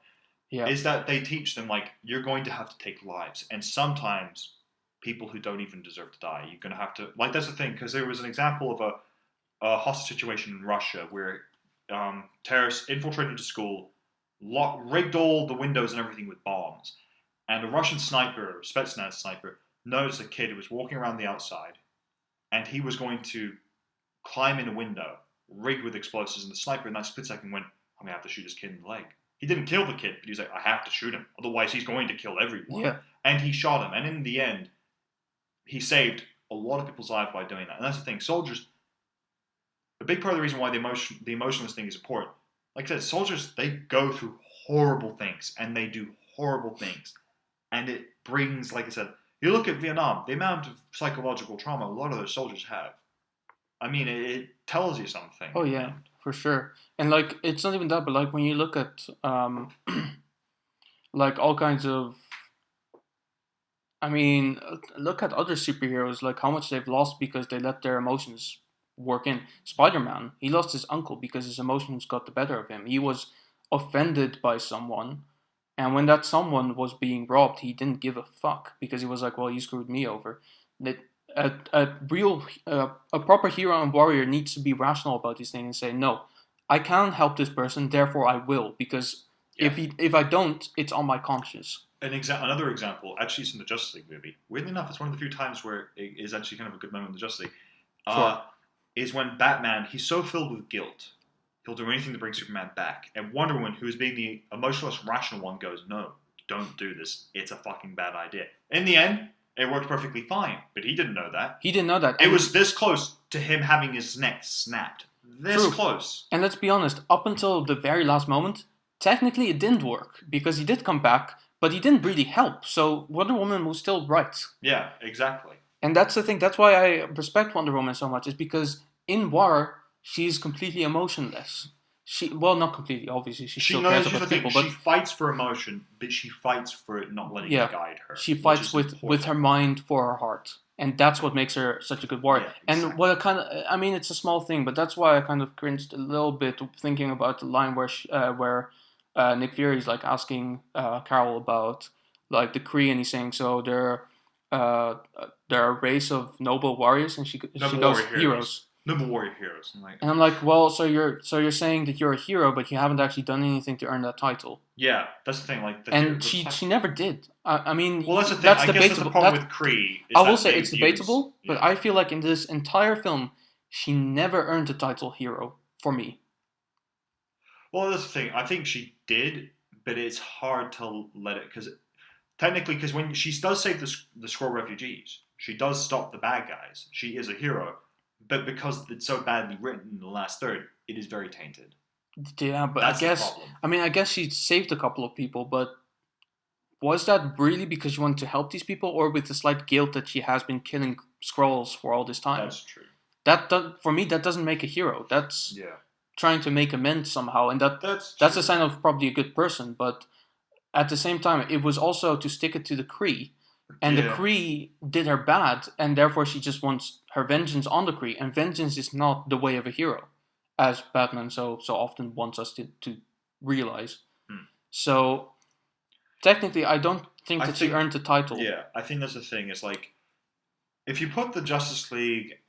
Yeah. Is that they teach them, like, you're going to have to take lives. And sometimes people who don't even deserve to die, you're going to have to... Like, that's the thing, because there was an example of a hostage situation in Russia where terrorists infiltrated a school, rigged all the windows and everything with bombs. And a Russian sniper, Spetsnaz sniper, noticed a kid who was walking around the outside, and he was going to climb in a window, rigged with explosives, and the sniper in that split second went, I'm going to have to shoot this kid in the leg. He didn't kill the kid, but he was like, I have to shoot him, otherwise he's going to kill everyone. Yeah. And he shot him, and in the end, he saved a lot of people's lives by doing that. And that's the thing, soldiers, a big part of the reason why the emotionless thing is important. Like I said, soldiers, they go through horrible things and they do horrible things, and it brings, like I said, you look at Vietnam, the amount of psychological trauma a lot of those soldiers have. I mean, it tells you something. Oh yeah, for sure. And like, it's not even that, but like when you look at like all kinds of, I mean, look at other superheroes, like how much they've lost because they let their emotions work in. Spider-Man, he lost his uncle because his emotions got the better of him. He was offended by someone, and when that someone was being robbed, he didn't give a fuck because he was like, well, you screwed me over. That a proper hero and warrior needs to be rational about these things and say, no, I can't help this person, therefore I will, because if I don't, it's on my conscience. Another example, actually, is in the Justice League movie. Weirdly enough, it's one of the few times where it is actually kind of a good moment in the Justice League. Sure. Is when Batman, he's so filled with guilt, he'll do anything to bring Superman back. And Wonder Woman, who is being the emotionless, rational one, goes, no, don't do this. It's a fucking bad idea. In the end, it worked perfectly fine, but he didn't know that. He didn't know that. It was this close to him having his neck snapped. This close. And let's be honest, up until the very last moment, technically it didn't work, because he did come back, but he didn't really help, so Wonder Woman was still right. Yeah, exactly. And that's the thing, that's why I respect Wonder Woman so much, is because in war, she's completely emotionless. Well, not completely, obviously, she still cares about people, but she fights for emotion, but she fights for it not letting it guide her. She fights with her mind for her heart, and that's what makes her such a good warrior. Yeah, exactly. And what I mean, it's a small thing, but that's why I kind of cringed a little bit thinking about the line where Nick Fury's like asking Carol about like the Kree, and he's saying, so they're a race of noble warriors, and she goes, heroes. Noble warrior heroes. And I'm like, well, so you're saying that you're a hero, but you haven't actually done anything to earn that title. Yeah, that's the thing. Like, she never did. I mean, well, that's the thing. That's I debatable. Guess that's the problem with Kree. I will say it's debatable, but I feel like in this entire film, she never earned the title hero for me. Well, that's the thing. I think she did, but it's hard to let it because when she does save the Skrull refugees, she does stop the bad guys. She is a hero. But because it's so badly written in the last third, it is very tainted. Yeah, but That's I guess she saved a couple of people, but was that really because she wanted to help these people, or with the slight guilt that she has been killing Skrulls for all this time? That's true. That for me, that doesn't make a hero. That's trying to make amends somehow, and that's a sign of probably a good person. But at the same time, it was also to stick it to the Kree. And the Kree did her bad, and therefore she just wants her vengeance on the Kree. And vengeance is not the way of a hero, as Batman so often wants us to realize. So, technically, I don't think she earned the title. Yeah, I think that's the thing. It's like, if you put the Justice League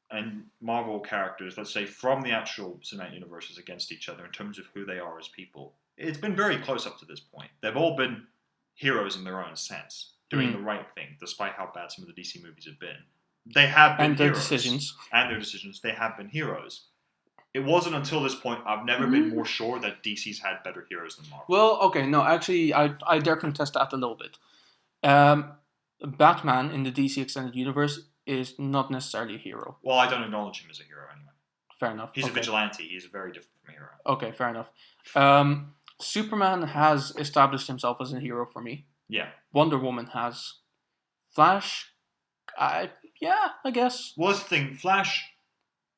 and Marvel characters, let's say, from the actual cinematic universes against each other in terms of who they are as people, it's been very close up to this point. They've all been heroes in their own sense, doing the right thing, despite how bad some of the DC movies have been. They have been their heroes. decisions. And their decisions. They have been heroes. It wasn't until this point I've never been more sure that DC's had better heroes than Marvel. Well, okay, no, actually, I dare contest that a little bit. Batman in the DC Extended Universe is not necessarily a hero. Well, I don't acknowledge him as a hero anyway. Fair enough. He's a vigilante. He's very different from a hero. Okay, fair enough. Superman has established himself as a hero for me. Yeah. Wonder Woman has. Flash, I guess. Well, that's the thing. Flash,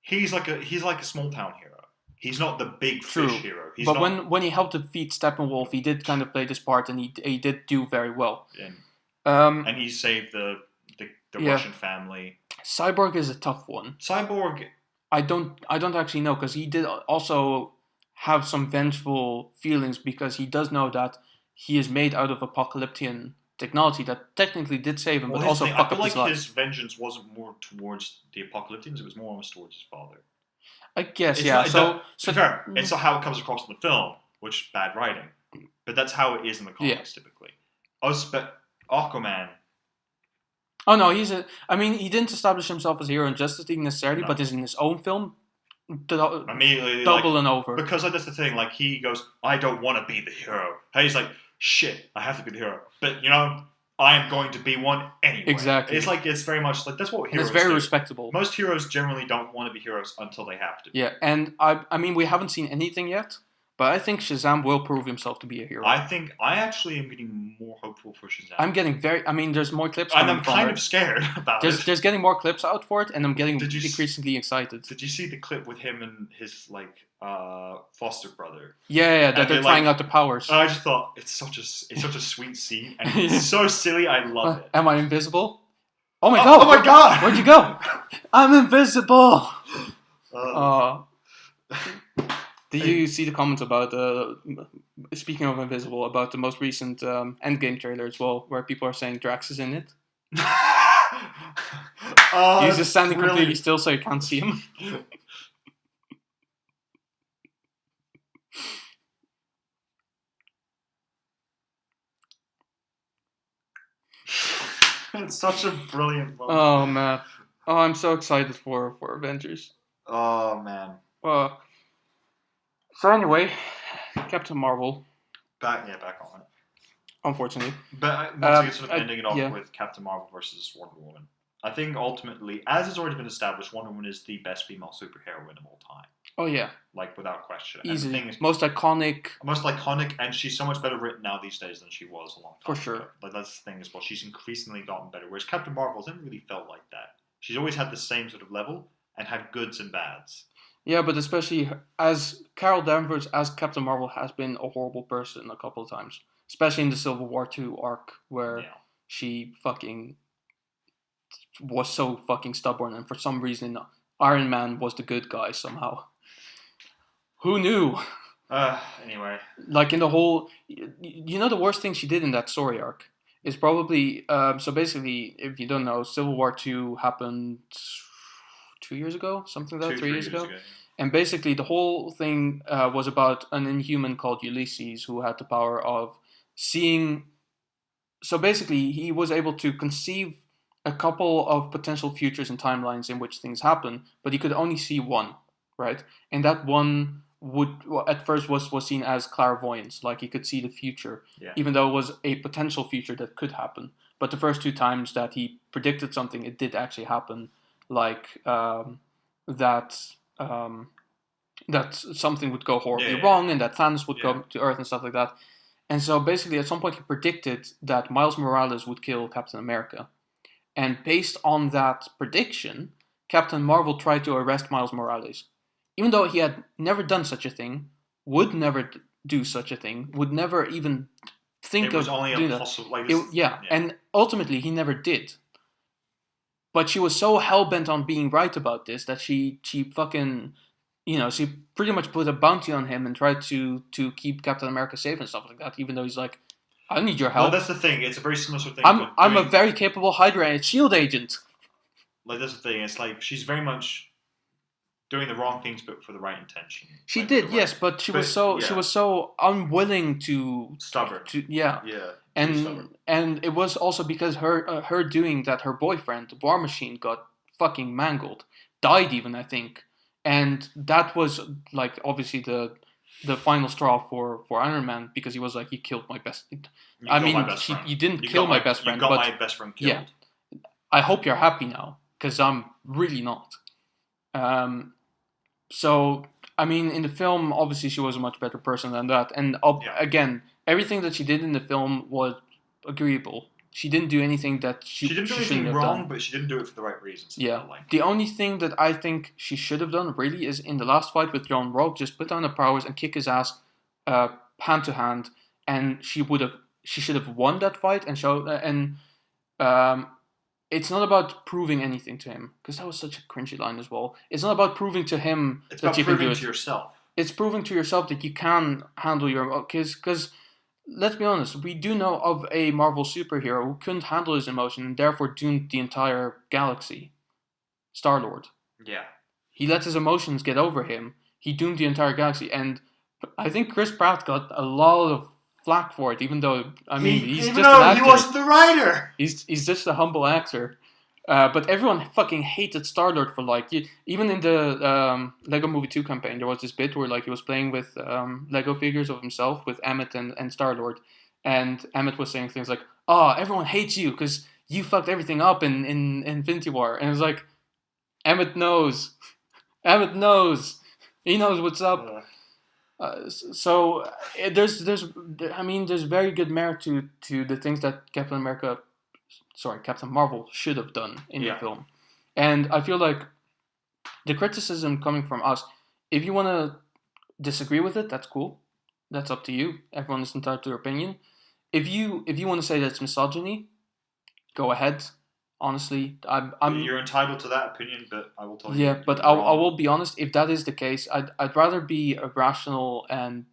he's like a small town hero. He's not the big fish hero. But when he helped defeat Steppenwolf, he did kind of play this part, and he did do very well. And he saved the Russian family. Cyborg is a tough one. Cyborg, I don't actually know, because he did also have some vengeful feelings, because he does know that he is made out of apocalyptic technology that technically did save him, but also fuck up his life. I feel like his vengeance wasn't more towards the apocalyptians; it was more almost towards his father. I guess, it's yeah. Not, so fair. It's not how it comes across in the film, which is bad writing, but that's how it is in the comics typically. Aquaman. Oh no, he didn't establish himself as a hero in Justice League necessarily, but is in his own film. Immediately, double and over. Because that's the thing. Like, he goes, I don't want to be the hero. And he's like, shit, I have to be the hero. But I am going to be one anyway. Exactly. It's very much like that's what heroes it's very do. respectable. Most heroes generally don't want to be heroes until they have to. Yeah, and I mean, we haven't seen anything yet, but I think Shazam will prove himself to be a hero. I actually am getting more hopeful for Shazam. I'm getting there's more clips. And I'm kind of scared about it. There's getting more clips out for it, and I'm getting increasingly excited. Did you see the clip with him and his foster brother? Yeah, that they're trying out the powers. I just thought it's such a sweet scene, and it's so silly. I love it. Am I invisible? Oh my god! Oh my god! Where'd you go? I'm invisible. Did you see the comments about speaking of invisible, about the most recent Endgame trailer as well, where people are saying Drax is in it? He's just standing completely still, so you can't see him. It's such a brilliant moment. Oh man! Oh, I'm so excited for Avengers. Oh man. So anyway, Captain Marvel. Back on it. Unfortunately. But once again, sort of ending it off with Captain Marvel versus Wonder Woman. I think ultimately, as it's already been established, Wonder Woman is the best female superheroine of all time. Oh yeah. Like without question. Easily. And the thing is, most iconic, and she's so much better written now these days than she was a long time For sure. ago. Like that's the thing as well. She's increasingly gotten better. Whereas Captain Marvel hasn't really felt like that. She's always had the same sort of level and had goods and bads. Yeah, but especially as Carol Danvers as Captain Marvel has been a horrible person a couple of times. Especially in the Civil War II arc where she fucking was so fucking stubborn, and for some reason Iron Man was the good guy somehow. Who knew? Anyway. Like in the whole... You know the worst thing she did in that story arc is probably... so basically, if you don't know, Civil War II happened 2 years ago? Something like that? 3 years ago? And basically the whole thing was about an Inhuman called Ulysses who had the power of seeing... So basically he was able to conceive a couple of potential futures and timelines in which things happen, but he could only see one, right? And that one at first was seen as clairvoyance, like he could see the future, even though it was a potential future that could happen. But the first 2 times that he predicted something, it did actually happen, like that something would go horribly wrong and that Thanos would go to Earth and stuff like that. And so basically at some point he predicted that Miles Morales would kill Captain America. And based on that prediction, Captain Marvel tried to arrest Miles Morales. Even though he had never done such a thing, would never do such a thing, would never even think of doing that. And ultimately he never did. But she was so hell-bent on being right about this that she fucking... she pretty much put a bounty on him and tried to keep Captain America safe and stuff like that, even though he's like, I need your help. Well, that's the thing. It's a very similar sort of thing. I'm a very capable Hydra and SHIELD agent. Like, that's the thing. It's like, she's very much doing the wrong things, but for the right intention. She did, yes, but she was so unwilling to... Stubborn. Yeah. And it was also because her doing that, her boyfriend, the War Machine, got fucking mangled. Died even, I think. And that was, like, obviously the final straw for Iron Man, because he was like, you killed my best... You didn't kill my best friend, but... You got my best friend killed. Yeah. I hope you're happy now, because I'm really not. So, I mean, in the film, obviously she was a much better person than that. And again, everything that she did in the film was agreeable. She didn't do anything that she didn't do anything wrong, done. But she didn't do it for the right reasons. Yeah. The only thing that I think she should have done, really, is in the last fight with John Rogue, just put down her powers and kick his ass hand to hand, and she should have won that fight and show. It's not about proving anything to him, because that was such a cringy line as well. It's not about proving to him that you can do it. It's about proving to yourself. It's proving to yourself that you can handle your... Because, let's be honest, we do know of a Marvel superhero who couldn't handle his emotion and therefore doomed the entire galaxy. Star-Lord. Yeah. He let his emotions get over him. He doomed the entire galaxy. And I think Chris Pratt got a lot of flack for it, even though, I mean, he's just an actor. He wasn't the writer. He's just a humble actor. But everyone fucking hated Star-Lord for, like, even in the Lego Movie 2 campaign, there was this bit where, like, he was playing with Lego figures of himself with Emmett and Star-Lord. And Emmett was saying things like, everyone hates you because you fucked everything up in Infinity War, and it's like, Emmett knows. Emmett knows. He knows what's up. So there's very good merit to the things that Captain Marvel should have done in the film, and I feel like the criticism coming from us, if you want to disagree with it, that's cool. That's up to you. Everyone is entitled to their opinion. If you want to say that it's misogyny, go ahead. Honestly, You're entailed to that opinion, but I will tell you. Yeah, but I will be honest. If that is the case, I'd rather be a rational and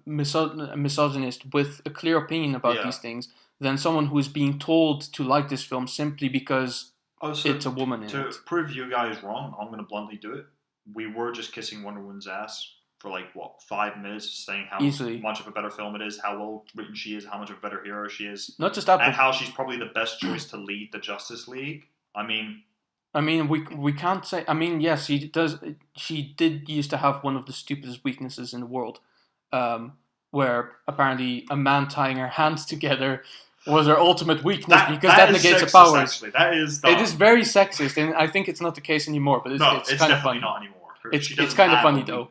misogynist with a clear opinion about these things than someone who is being told to like this film simply because it's a woman in it. To prove you guys wrong, I'm going to bluntly do it. We were just kissing Wonder Woman's ass for 5 minutes, saying how much of a better film it is, how well written she is, how much of a better hero she is. Not just that, and how she's probably the best choice to lead the Justice League. I mean, we can't say. I mean, yes, she does. She did used to have one of the stupidest weaknesses in the world, where apparently a man tying her hands together was her ultimate weakness because that negates her powers. Actually, it is very sexist, and I think it's not the case anymore. But it's kind of funny. Not anymore. It's kind of funny though.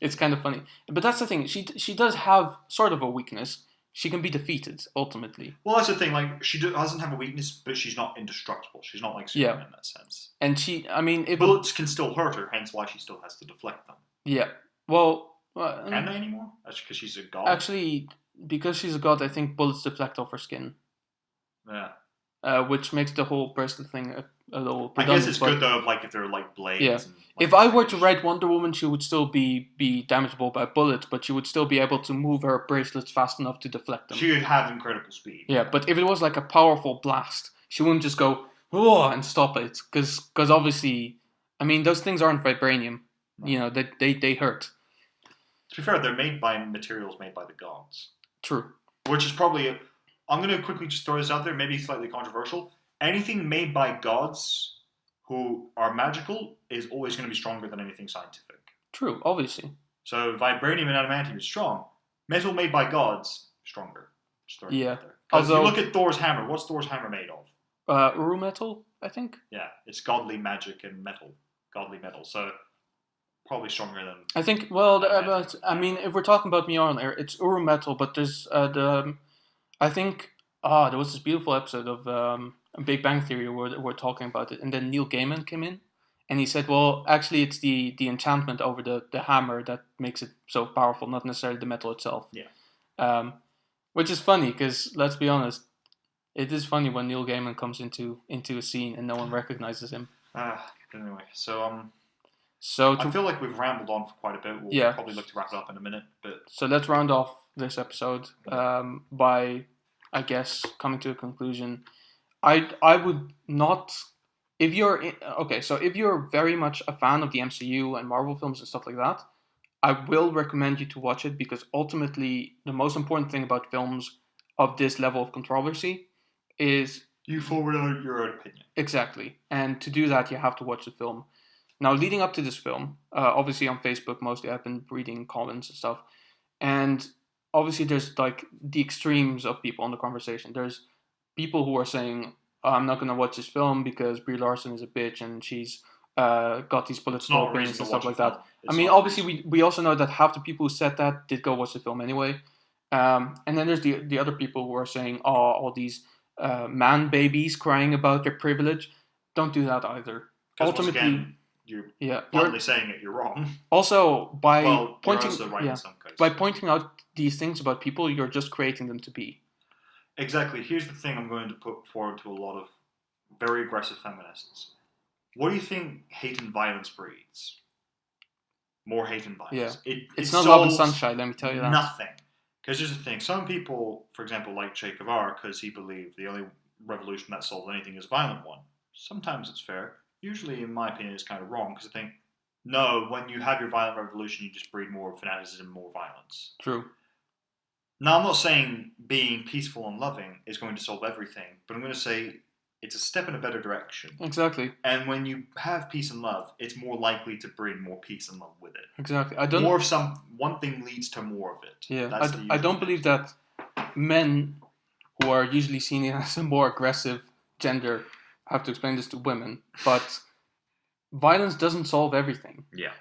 It's kind of funny, but that's the thing. She does have sort of a weakness. She can be defeated ultimately. Well, that's the thing. She doesn't have a weakness, but she's not indestructible. She's not like Superman in that sense. And bullets can still hurt her. Hence, why she still has to deflect them. Yeah. Well, can they anymore? That's because she's a god. Actually, because she's a god, I think bullets deflect off her skin. Yeah. Which makes the whole bracelet thing a little. I guess it's good though, if they're blades. Yeah. And, if I were to write Wonder Woman, she would still be damageable by bullets, but she would still be able to move her bracelets fast enough to deflect them. She would have incredible speed. Yeah, but if it was like a powerful blast, she wouldn't just go and stop it, because obviously, I mean, those things aren't vibranium. No. You know, they hurt. To be fair, they're made by materials made by the gods. True. Which is probably I'm going to quickly just throw this out there, maybe slightly controversial. Anything made by gods who are magical is always going to be stronger than anything scientific. True, obviously. So vibranium and adamantium is strong. Metal made by gods, stronger. Yeah. Because you look at Thor's hammer. What's Thor's hammer made of? Uru metal, I think. Yeah, it's godly magic and metal. Godly metal. So probably stronger than... I think, but, I mean, if we're talking about Mjolnir, it's Uru metal, but there's I think, there was this beautiful episode of Big Bang Theory where we're talking about it, and then Neil Gaiman came in, and he said, well, actually it's the enchantment over the hammer that makes it so powerful, not necessarily the metal itself. Yeah. Which is funny, because, let's be honest, it is funny when Neil Gaiman comes into a scene and no one recognizes him. Anyway, so I feel like we've rambled on for quite a bit. We'll probably look to wrap it up in a minute. So let's round off this episode by, I guess, coming to a conclusion. I would not, if you're very much a fan of the MCU and Marvel films and stuff like that, I will recommend you to watch it, because ultimately the most important thing about films of this level of controversy is you forward your own opinion. Exactly, and to do that you have to watch the film. Now, leading up to this film, obviously on Facebook mostly I've been reading comments and stuff, and obviously there's the extremes of people in the conversation. There's people who are saying, I'm not going to watch this film because Brie Larson is a bitch and she's got these political opinions and stuff like that. I mean, obviously we also know that half the people who said that did go watch the film anyway. And then there's the other people who are saying, all these man babies crying about their privilege. Don't do that either. Ultimately, again, you're bluntly saying it, you're wrong. Also, by pointing by pointing out these things about people, you're just creating them to be. Exactly. Here's the thing I'm going to put forward to a lot of very aggressive feminists. What do you think hate and violence breeds? More hate and violence. Yeah. It's not love and sunshine, let me tell you that. Nothing. Because here's the thing. Some people, for example, like Che Guevara, because he believed the only revolution that solved anything is a violent one. Sometimes it's fair. Usually, in my opinion, it's kind of wrong, because I think, no, when you have your violent revolution, you just breed more fanaticism, more violence. True. Now, I'm not saying being peaceful and loving is going to solve everything, but I'm going to say it's a step in a better direction. Exactly. And when you have peace and love, it's more likely to bring more peace and love with it. Exactly. One thing leads to more of it. Yeah. I don't believe that men who are usually seen as a more aggressive gender, have to explain this to women. But violence doesn't solve everything. Yeah.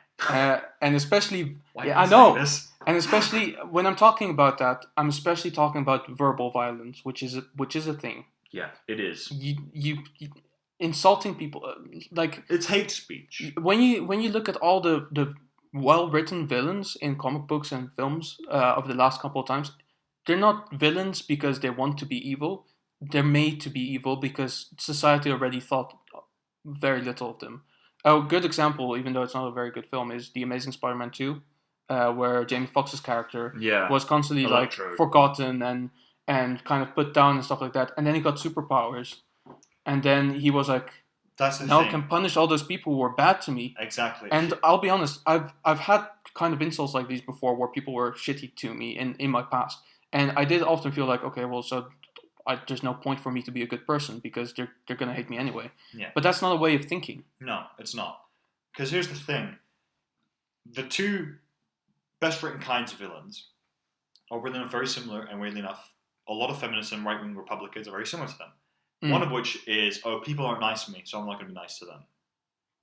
And especially, Why yeah, I am know. saying this? And especially when I'm talking about that, I'm especially talking about verbal violence, which is a thing. Yeah, it is. You insulting people, like It's hate speech. when you look at all the well written villains in comic books and films of the last couple of times, they're not villains because they want to be evil. They're made to be evil because society already thought very little of them. A good example, even though it's not a very good film, is The Amazing Spider-Man 2, where Jamie Foxx's character was constantly Electro. forgotten and kind of put down and stuff like that. And then he got superpowers. And then he was like, That's the now thing. I can punish all those people who were bad to me. Exactly. And I'll be honest, I've had kind of insults like these before where people were shitty to me in my past. And I did often feel like, okay, well, so there's no point for me to be a good person because they're going to hate me anyway. Yeah. But that's not a way of thinking. No, it's not. Because here's the thing. The two best written kinds of villains are weirdly enough very similar, and weirdly enough, a lot of feminists and right-wing Republicans are very similar to them. One of which is, people aren't nice to me, so I'm not going to be nice to them.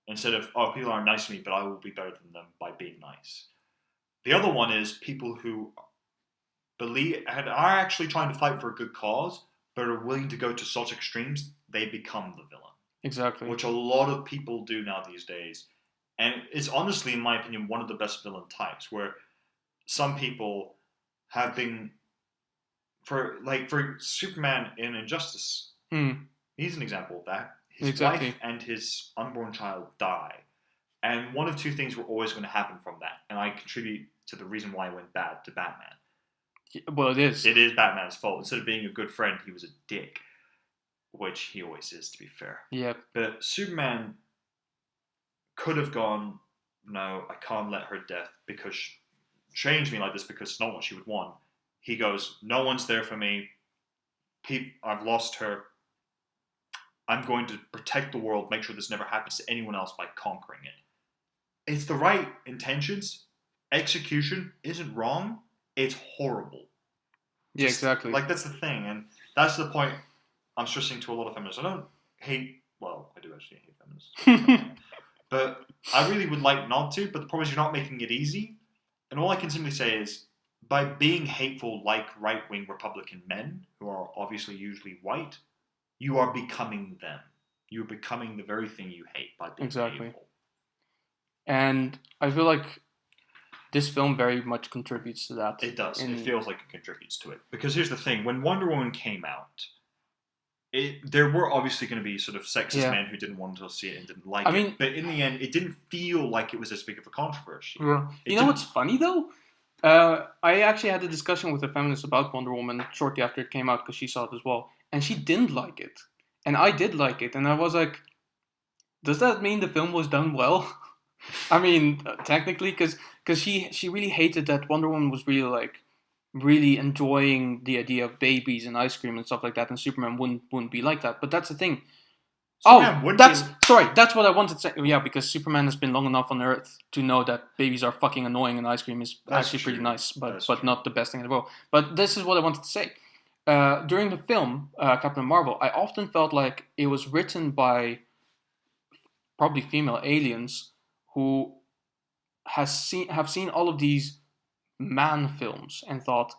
Instead of, people aren't nice to me, but I will be better than them by being nice. The other one is people who believe and are actually trying to fight for a good cause, but are willing to go to such extremes, they become the villain. Exactly. Which a lot of people do now these days. And it's honestly, in my opinion, one of the best villain types, where some people have been, for Superman in Injustice, he's an example of that. His wife and his unborn child die. And one of two things were always going to happen from that. And I contribute to the reason why it went bad to Batman. Well, it is. It is Batman's fault. Instead of being a good friend, he was a dick. Which he always is, to be fair. Yeah. But Superman could have gone, no, I can't let her death because change me like this because it's not what she would want. He goes, no one's there for me. I've lost her. I'm going to protect the world, make sure this never happens to anyone else by conquering it. It's the right intentions. Execution isn't wrong. It's horrible. Yeah, exactly. Like, that's the thing. And that's the point I'm stressing to a lot of feminists. I don't hate, well, I do actually hate feminists. But I really would like not to, but the problem is you're not making it easy. And all I can simply say is, by being hateful like right-wing Republican men, who are obviously usually white, you are becoming them. You're becoming the very thing you hate by being hateful. And I feel like this film very much contributes to that. It does. It feels like it contributes to it. Because here's the thing. When Wonder Woman came out, there were obviously going to be sort of sexist men who didn't want to see it and didn't like it. But in the end, it didn't feel like it was as big of a controversy. Yeah. You know what's funny, though? I actually had a discussion with a feminist about Wonder Woman shortly after it came out because she saw it as well. And she didn't like it. And I did like it. And I was like, does that mean the film was done well? I mean, technically, because she really hated that Wonder Woman was really enjoying the idea of babies and ice cream and stuff like that, and Superman wouldn't be like that. But that's the thing. That's what I wanted to say. Yeah, because Superman has been long enough on Earth to know that babies are fucking annoying and ice cream is actually pretty nice, but not the best thing in the world. But this is what I wanted to say. During the film, Captain Marvel, I often felt like it was written by probably female aliens who have seen all of these man films and thought,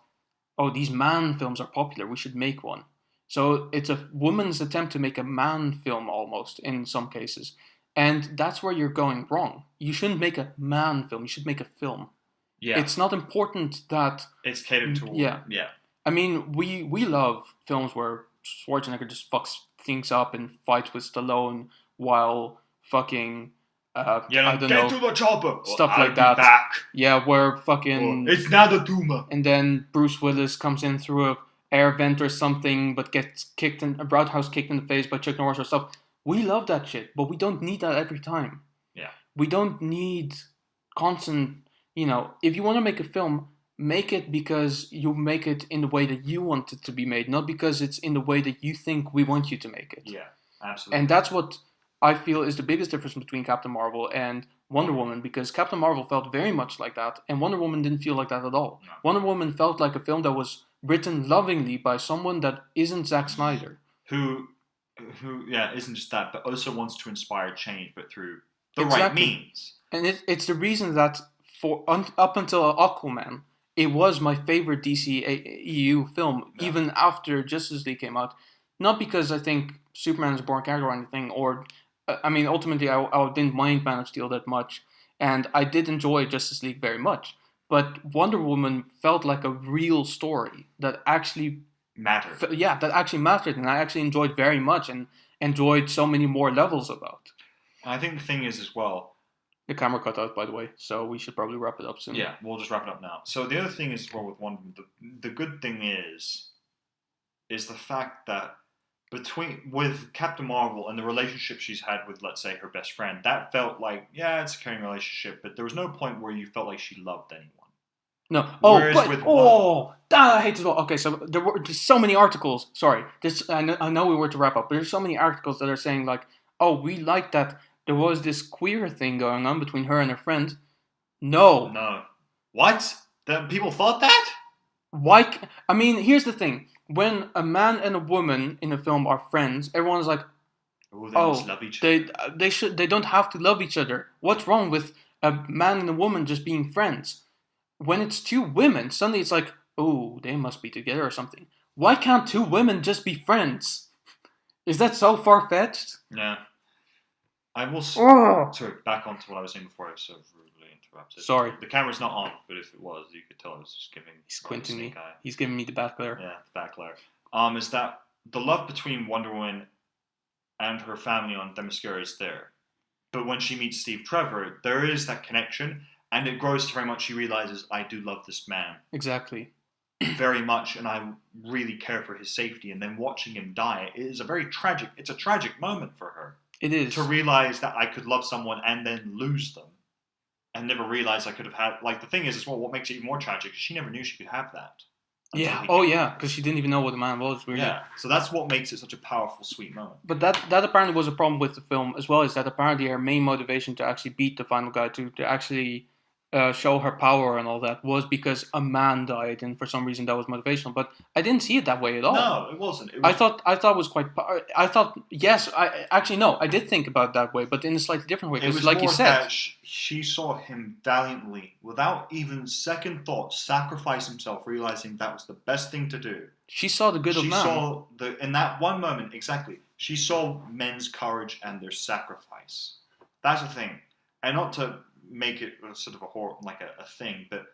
oh, these man films are popular, we should make one. So it's a woman's attempt to make a man film almost in some cases. And that's where you're going wrong. You shouldn't make a man film, you should make a film. Yeah. It's not important that it's catered to Yeah. I mean, we love films where Schwarzenegger just fucks things up and fights with Stallone while fucking I don't know, to the chopper. Stuff like that. Back. Yeah, where fucking it's not a tumor. And then Bruce Willis comes in through a air vent or something, but gets kicked in a roundhouse kicked in the face by Chuck Norris or stuff. We love that shit, but we don't need that every time. Yeah. We don't need constant, if you want to make a film, make it because you make it in the way that you want it to be made, not because it's in the way that you think we want you to make it. Yeah, absolutely. And that's what I feel is the biggest difference between Captain Marvel and Wonder Woman, because Captain Marvel felt very much like that, and Wonder Woman didn't feel like that at all. No. Wonder Woman felt like a film that was written lovingly by someone that isn't Zack Snyder. Who isn't just that, but also wants to inspire change, but through the right means. And it's the reason that up until Aquaman, it was my favorite DC EU film, even after Justice League came out. Not because I think Superman is a boring character or anything, or ultimately I didn't mind Man of Steel that much, and I did enjoy Justice League very much. But Wonder Woman felt like a real story that actually mattered. That actually mattered, and I actually enjoyed very much, and enjoyed so many more levels about. I think the thing is as well. The camera cut out, by the way, so we should probably wrap it up soon. Yeah, we'll just wrap it up now. So the other thing is, well, with Wonder Woman, the good thing is the fact that with Captain Marvel and the relationship she's had with, let's say, her best friend, that felt like, it's a caring relationship, but there was no point where you felt like she loved anyone. No. I hate this. Okay, so there's so many articles. Sorry, I know we were to wrap up, but there's so many articles that are saying like, oh, we like that there was this queer thing going on between her and her friend. No. What? That people thought that? Why? I mean, here's the thing. When a man and a woman in a film are friends, everyone's like, they must love each other. They don't have to love each other. What's wrong with a man and a woman just being friends? When it's two women, suddenly it's like, oh, they must be together or something. Why can't two women just be friends? Is that so far-fetched? Yeah. I will... Sorry, back on to what I was saying before I so rudely interrupted. Sorry. The camera's not on, but if it was, you could tell I was just giving... He's squinting me. He's giving me the back glare. Yeah, the back glare. Is that the love between Wonder Woman and her family on Themyscira is there. But when she meets Steve Trevor, there is that connection... And it grows to very much she realizes, I do love this man. Exactly. Very much, and I really care for his safety. And then watching him die, it's a tragic moment for her. It is. To realize that I could love someone and then lose them. And never realize I could have had, like the thing is, what makes it even more tragic is she never knew she could have that. Yeah, because she didn't even know what the man was, really. Yeah, so that's what makes it such a powerful, sweet moment. But that apparently was a problem with the film, as well as that apparently her main motivation to actually beat the final guy, to actually... show her power and all that was because a man died, and for some reason that was motivational. But I didn't see it that way at all. No, it wasn't. I thought it was quite. I thought yes. I did think about it that way, but in a slightly different way. It was like more you said, that she saw him valiantly, without even second thought, sacrifice himself, realizing that was the best thing to do. She saw the good of man. She saw in that one moment exactly. She saw men's courage and their sacrifice. That's the thing, and not to make it sort of a thing, but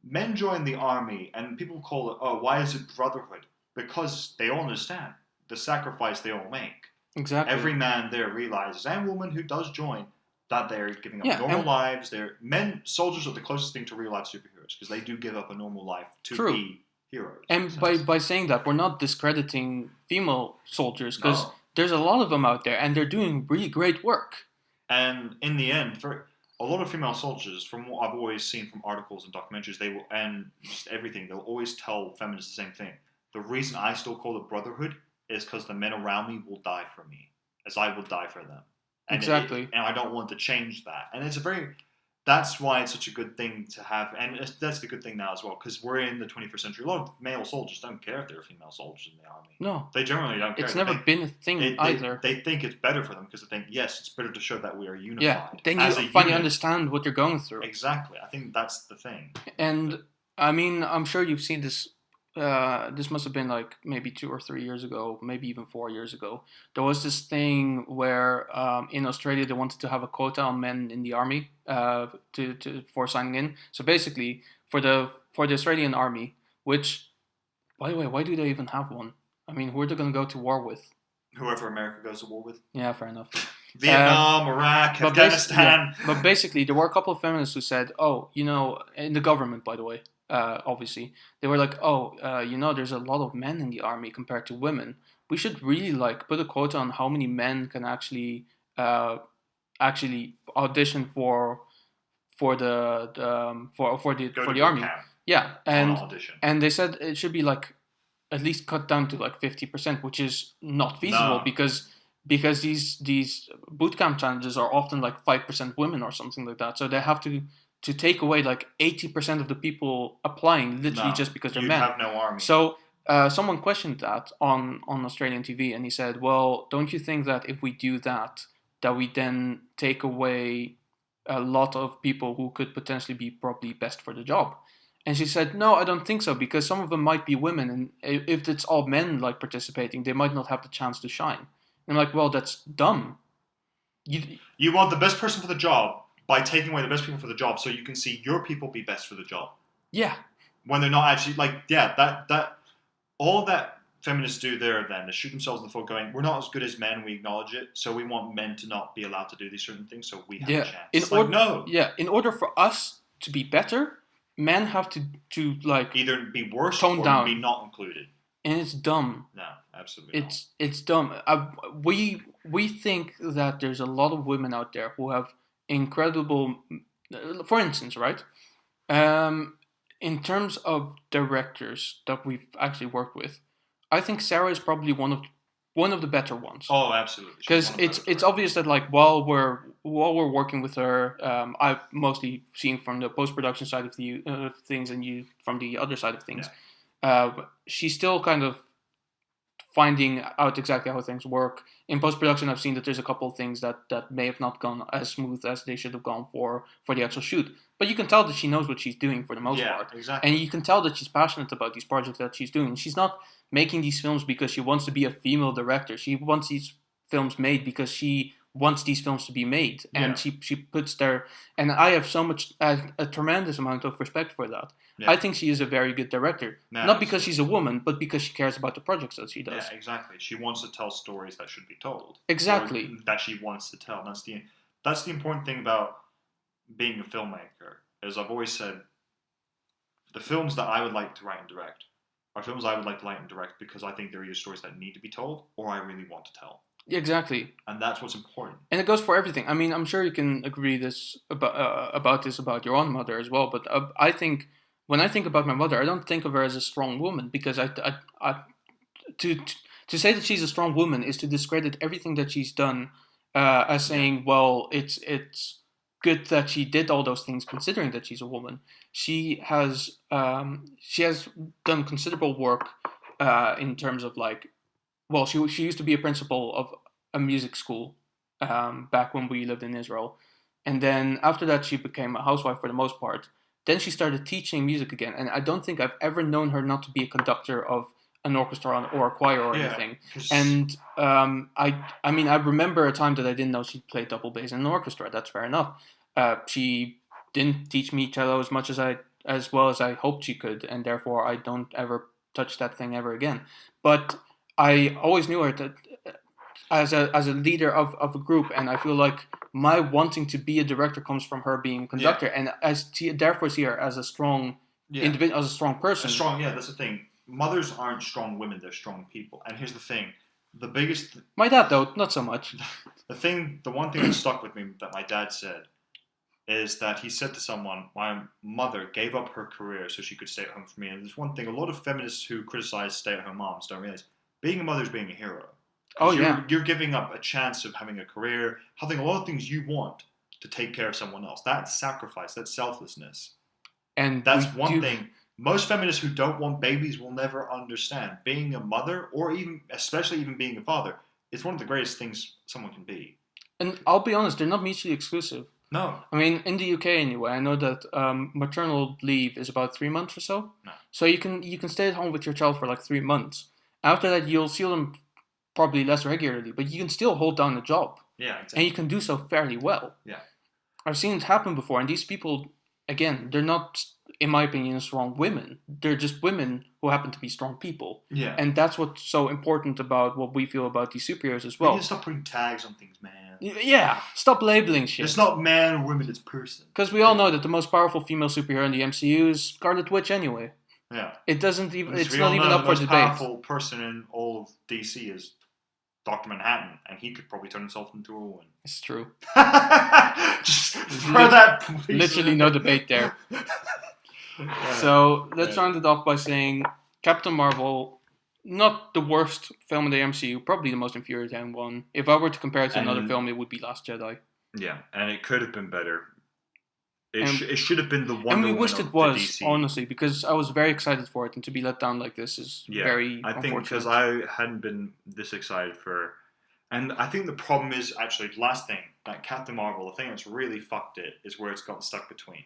men join the army and people call it, why is it brotherhood? Because they all understand the sacrifice they all make. Exactly. Every man there realizes, and woman who does join, that they're giving up normal lives. Soldiers are the closest thing to real life superheroes because they do give up a normal life to be heroes. And by saying that, we're not discrediting female soldiers because there's a lot of them out there and they're doing really great work. And in the end, a lot of female soldiers, from what I've always seen from articles and documentaries, and just everything, they'll always tell feminists the same thing. The reason I still call it brotherhood is because the men around me will die for me, as I will die for them. And exactly. And I don't want to change that. And that's why it's such a good thing to have, and that's the good thing now as well, because we're in the 21st century. A lot of male soldiers don't care if there are female soldiers in the army. No. They generally don't care. It's never been a thing either. They think it's better for them because they think, yes, it's better to show that we are unified. Yeah, then you finally understand what you're going through. Exactly. I think that's the thing. And, I mean, I'm sure you've seen this. This must have been like maybe 2 or 3 years ago, maybe even 4 years ago. There was this thing where in Australia they wanted to have a quota on men in the army for signing in. So basically, for the Australian army, which, by the way, why do they even have one? I mean, who are they going to go to war with? Whoever America goes to war with. Yeah, fair enough. Vietnam, Iraq, Afghanistan. But basically, there were a couple of feminists who said, in the government, by the way, obviously, they were like, there's a lot of men in the army compared to women. We should really put a quota on how many men can actually audition for the army. Camp. Yeah, and they said it should be at least cut down to 50%, which is not feasible because these boot camp challenges are often 5% women or something like that. So they have to to take away like 80% of the people applying literally just because they're men. You have no army. So someone questioned that on Australian TV, and he said, well, don't you think that if we do that we then take away a lot of people who could potentially be probably best for the job? And she said, no, I don't think so, because some of them might be women, and if it's all men like participating, they might not have the chance to shine. And I'm like, well, that's dumb. You want the best person for the job by taking away the best people for the job, so you can see your people be best for the job. Yeah. When they're not actually that all that feminists do there then is shoot themselves in the foot, going, we're not as good as men, we acknowledge it, so we want men to not be allowed to do these certain things, so we have a chance. No. Yeah, in order for us to be better, men have to like either be worse tone or down. Be not included. And it's dumb. No, absolutely. It's dumb. We think that there's a lot of women out there who have incredible. For instance, right? In terms of directors that we've actually worked with, I think Sarah is probably one of the better ones. Oh, absolutely. Because it's obvious that like while we're working with her, I've mostly seen from the post-production side of the things, and you from the other side of things. Yeah. She's still kind of finding out exactly how things work. In post-production, I've seen that there's a couple of things that may have not gone as smooth as they should have gone for the actual shoot. But you can tell that she knows what she's doing for the most part. Exactly. And you can tell that she's passionate about these projects that she's doing. She's not making these films because she wants to be a female director. She wants these films made because she wants these films to be made. And she puts there... And I have a tremendous amount of respect for that. Yeah. I think she is a very good director. No, not because she's a woman, but because she cares about the projects that she does. Yeah, exactly. She wants to tell stories that should be told. Exactly. That she wants to tell. That's the important thing about being a filmmaker. As I've always said, the films that I would like to write and direct are films I would like to write and direct because I think they're either stories that need to be told or I really want to tell. Exactly. And that's what's important. And it goes for everything. I mean, I'm sure you can agree about your own mother as well, but I think... When I think about my mother, I don't think of her as a strong woman because to say that she's a strong woman is to discredit everything that she's done as saying, well, it's good that she did all those things considering that she's a woman. She has done considerable work in terms of like, well, she used to be a principal of a music school back when we lived in Israel, and then after that she became a housewife for the most part. Then she started teaching music again, and I don't think I've ever known her not to be a conductor of an orchestra or a choir or anything. And I mean, I remember a time that I didn't know she played double bass in an orchestra. That's fair enough. She didn't teach me cello as well as I hoped she could, and therefore I don't ever touch that thing ever again. But I always knew her as a leader of a group, and I feel like my wanting to be a director comes from her being a conductor, and therefore see her as a strong individual, as a strong person. That's the thing. Mothers aren't strong women; they're strong people. And here's the thing: the biggest. My dad, though, not so much. The one thing that stuck with me that my dad said is that he said to someone, "My mother gave up her career so she could stay at home for me." And there's one thing: a lot of feminists who criticize stay-at-home moms don't realize being a mother is being a hero. Oh, yeah. You're giving up a chance of having a career, having a lot of things you want to take care of someone else. That's sacrifice. That's selflessness. And that's one thing most feminists who don't want babies will never understand. Being a mother, or especially being a father, is one of the greatest things someone can be. And I'll be honest, they're not mutually exclusive. No. I mean, in the UK anyway, I know that maternal leave is about 3 months or so. No. So you can stay at home with your child for like 3 months. After that, you'll see them probably less regularly, but you can still hold down a job. Yeah, exactly. And you can do so fairly well. Yeah. I've seen it happen before, and these people, again, they're not, in my opinion, strong women. They're just women who happen to be strong people. Yeah. And that's what's so important about what we feel about these superheroes as well. You need to stop putting tags on things, man. Yeah, stop labeling shit. It's not man or women, it's person. Because we all know that the most powerful female superhero in the MCU is Scarlet Witch anyway. Yeah. It's not even up for debate. The most powerful person in all of DC is Dr. Manhattan, and he could probably turn himself into a woman. It's true. Just throw that. Literally no debate there. So let's round it off by saying Captain Marvel, not the worst film in the MCU, probably the most infuriating one. If I were to compare it to another film, it would be Last Jedi. Yeah, and it could have been better. It should have been the Wonder and we Woman wished of it was, the DC. honestly, because I was very excited for it, and to be let down like this is very I think because unfortunate. I hadn't been this excited for, and I think the problem is actually the last thing that Captain Marvel. The thing that's really fucked it is where it's gotten stuck between.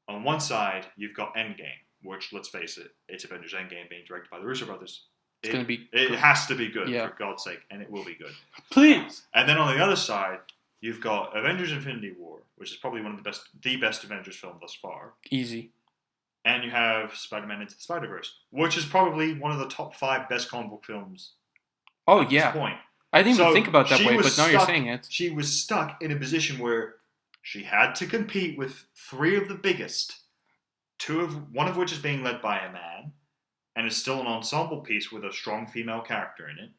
On one side, you've got Endgame, which let's face it, it's Avengers Endgame being directed by the Russo brothers. It's going to be It good. has to be good Yeah. for God's sake, and it will be good. Please. And then on the other side, you've got Avengers: Infinity War, which is probably one of the best Avengers film thus far. Easy. And you have Spider-Man Into the Spider-Verse, which is probably one of the top 5 best comic book films Oh, at yeah. this point. I didn't So even think about that she way, was but now you're stuck- saying it. She was stuck in a position where she had to compete with 3 of the biggest, one of which is being led by a man, and is still an ensemble piece with a strong female character in it.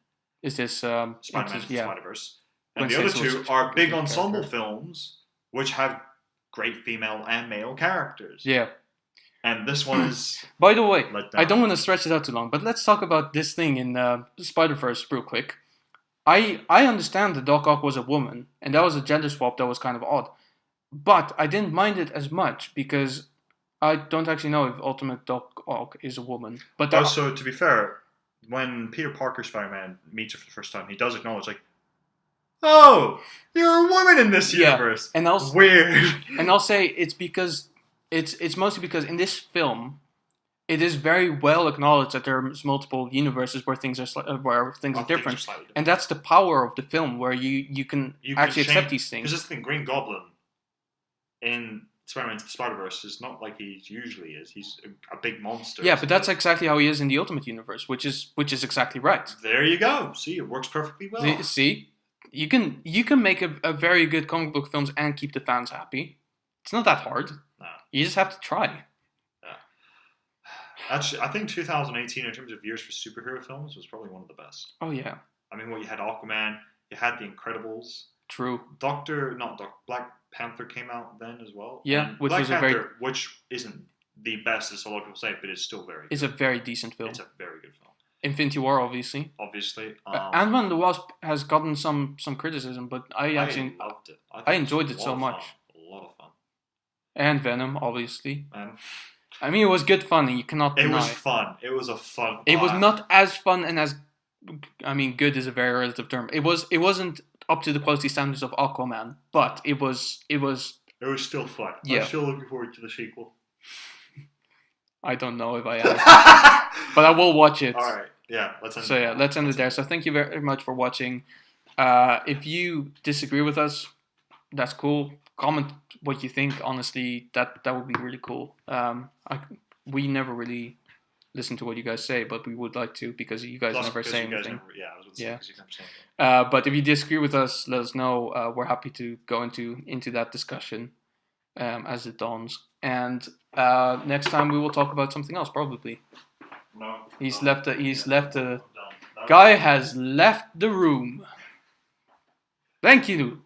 Is this Spider-Man Into the yeah. Spider-Verse. And Gwen the other Stacy two was are a big good ensemble character. films, which have great female and male characters. Yeah. And this one is By the way, let down. I don't want to stretch it out too long, but let's talk about this thing in Spider-Verse real quick. I understand that Doc Ock was a woman, and that was a gender swap that was kind of odd. But I didn't mind it as much because I don't actually know if Ultimate Doc Ock is a woman. But there- Also, to be fair, when Peter Parker Spider-Man meets her for the first time, he does acknowledge, like, oh, you're a woman in this Yeah, universe. and I'll Weird. and I'll say it's because it's mostly because in this film, it is very well acknowledged that there's multiple universes where things are different. Slightly different. And that's the power of the film, where you can You can actually accept change- these things. Because this thing, Green Goblin in Spider-Man Into the Spider-Verse is not like he usually is. He's a big monster. Yeah, but that's exactly how he is in the Ultimate Universe, which is exactly right. There you go. See, it works perfectly well. See, you can make a very good comic book films and keep the fans happy. It's not that hard. No. You just have to try. Actually, I think 2018 in terms of years for superhero films was probably one of the best. Oh yeah, I mean, you had Aquaman, you had The Incredibles, true. Black Panther came out then as well. Yeah, And which Black was a Panther, very- which isn't the best as a lot of people say, but it's still very good. It's a very decent film. It's a very good film. Infinity War, obviously. Obviously, Ant-Man and the Wasp has gotten some criticism, but I actually loved it. think I it was enjoyed a it lot so of much. fun. A lot of fun. And Venom, obviously. And I mean, it was good fun, and you cannot it deny. was fun. It was a fun. It was blast. not as fun and as, I mean, good is a very relative term. It wasn't up to the quality standards of Aquaman, but it was. It was still fun. Yeah. I'm still looking forward to the sequel. I don't know if I am, but I will watch it. All right. Yeah. Let's end. So yeah, let's end it there. So thank you very much for watching. If you disagree with us, that's cool. Comment what you think. Honestly, that would be really cool. We never really listen to what you guys say, but we would like to because you guys Plus, never because say you guys anything. never- yeah, I was going to say Yeah. because you never say anything. But if you disagree with us, let us know. We're happy to go into that discussion as it dawns. And next time we will talk about something else, probably. No. He's no. left. Left. I'm done. Guy has left the room. Thank you.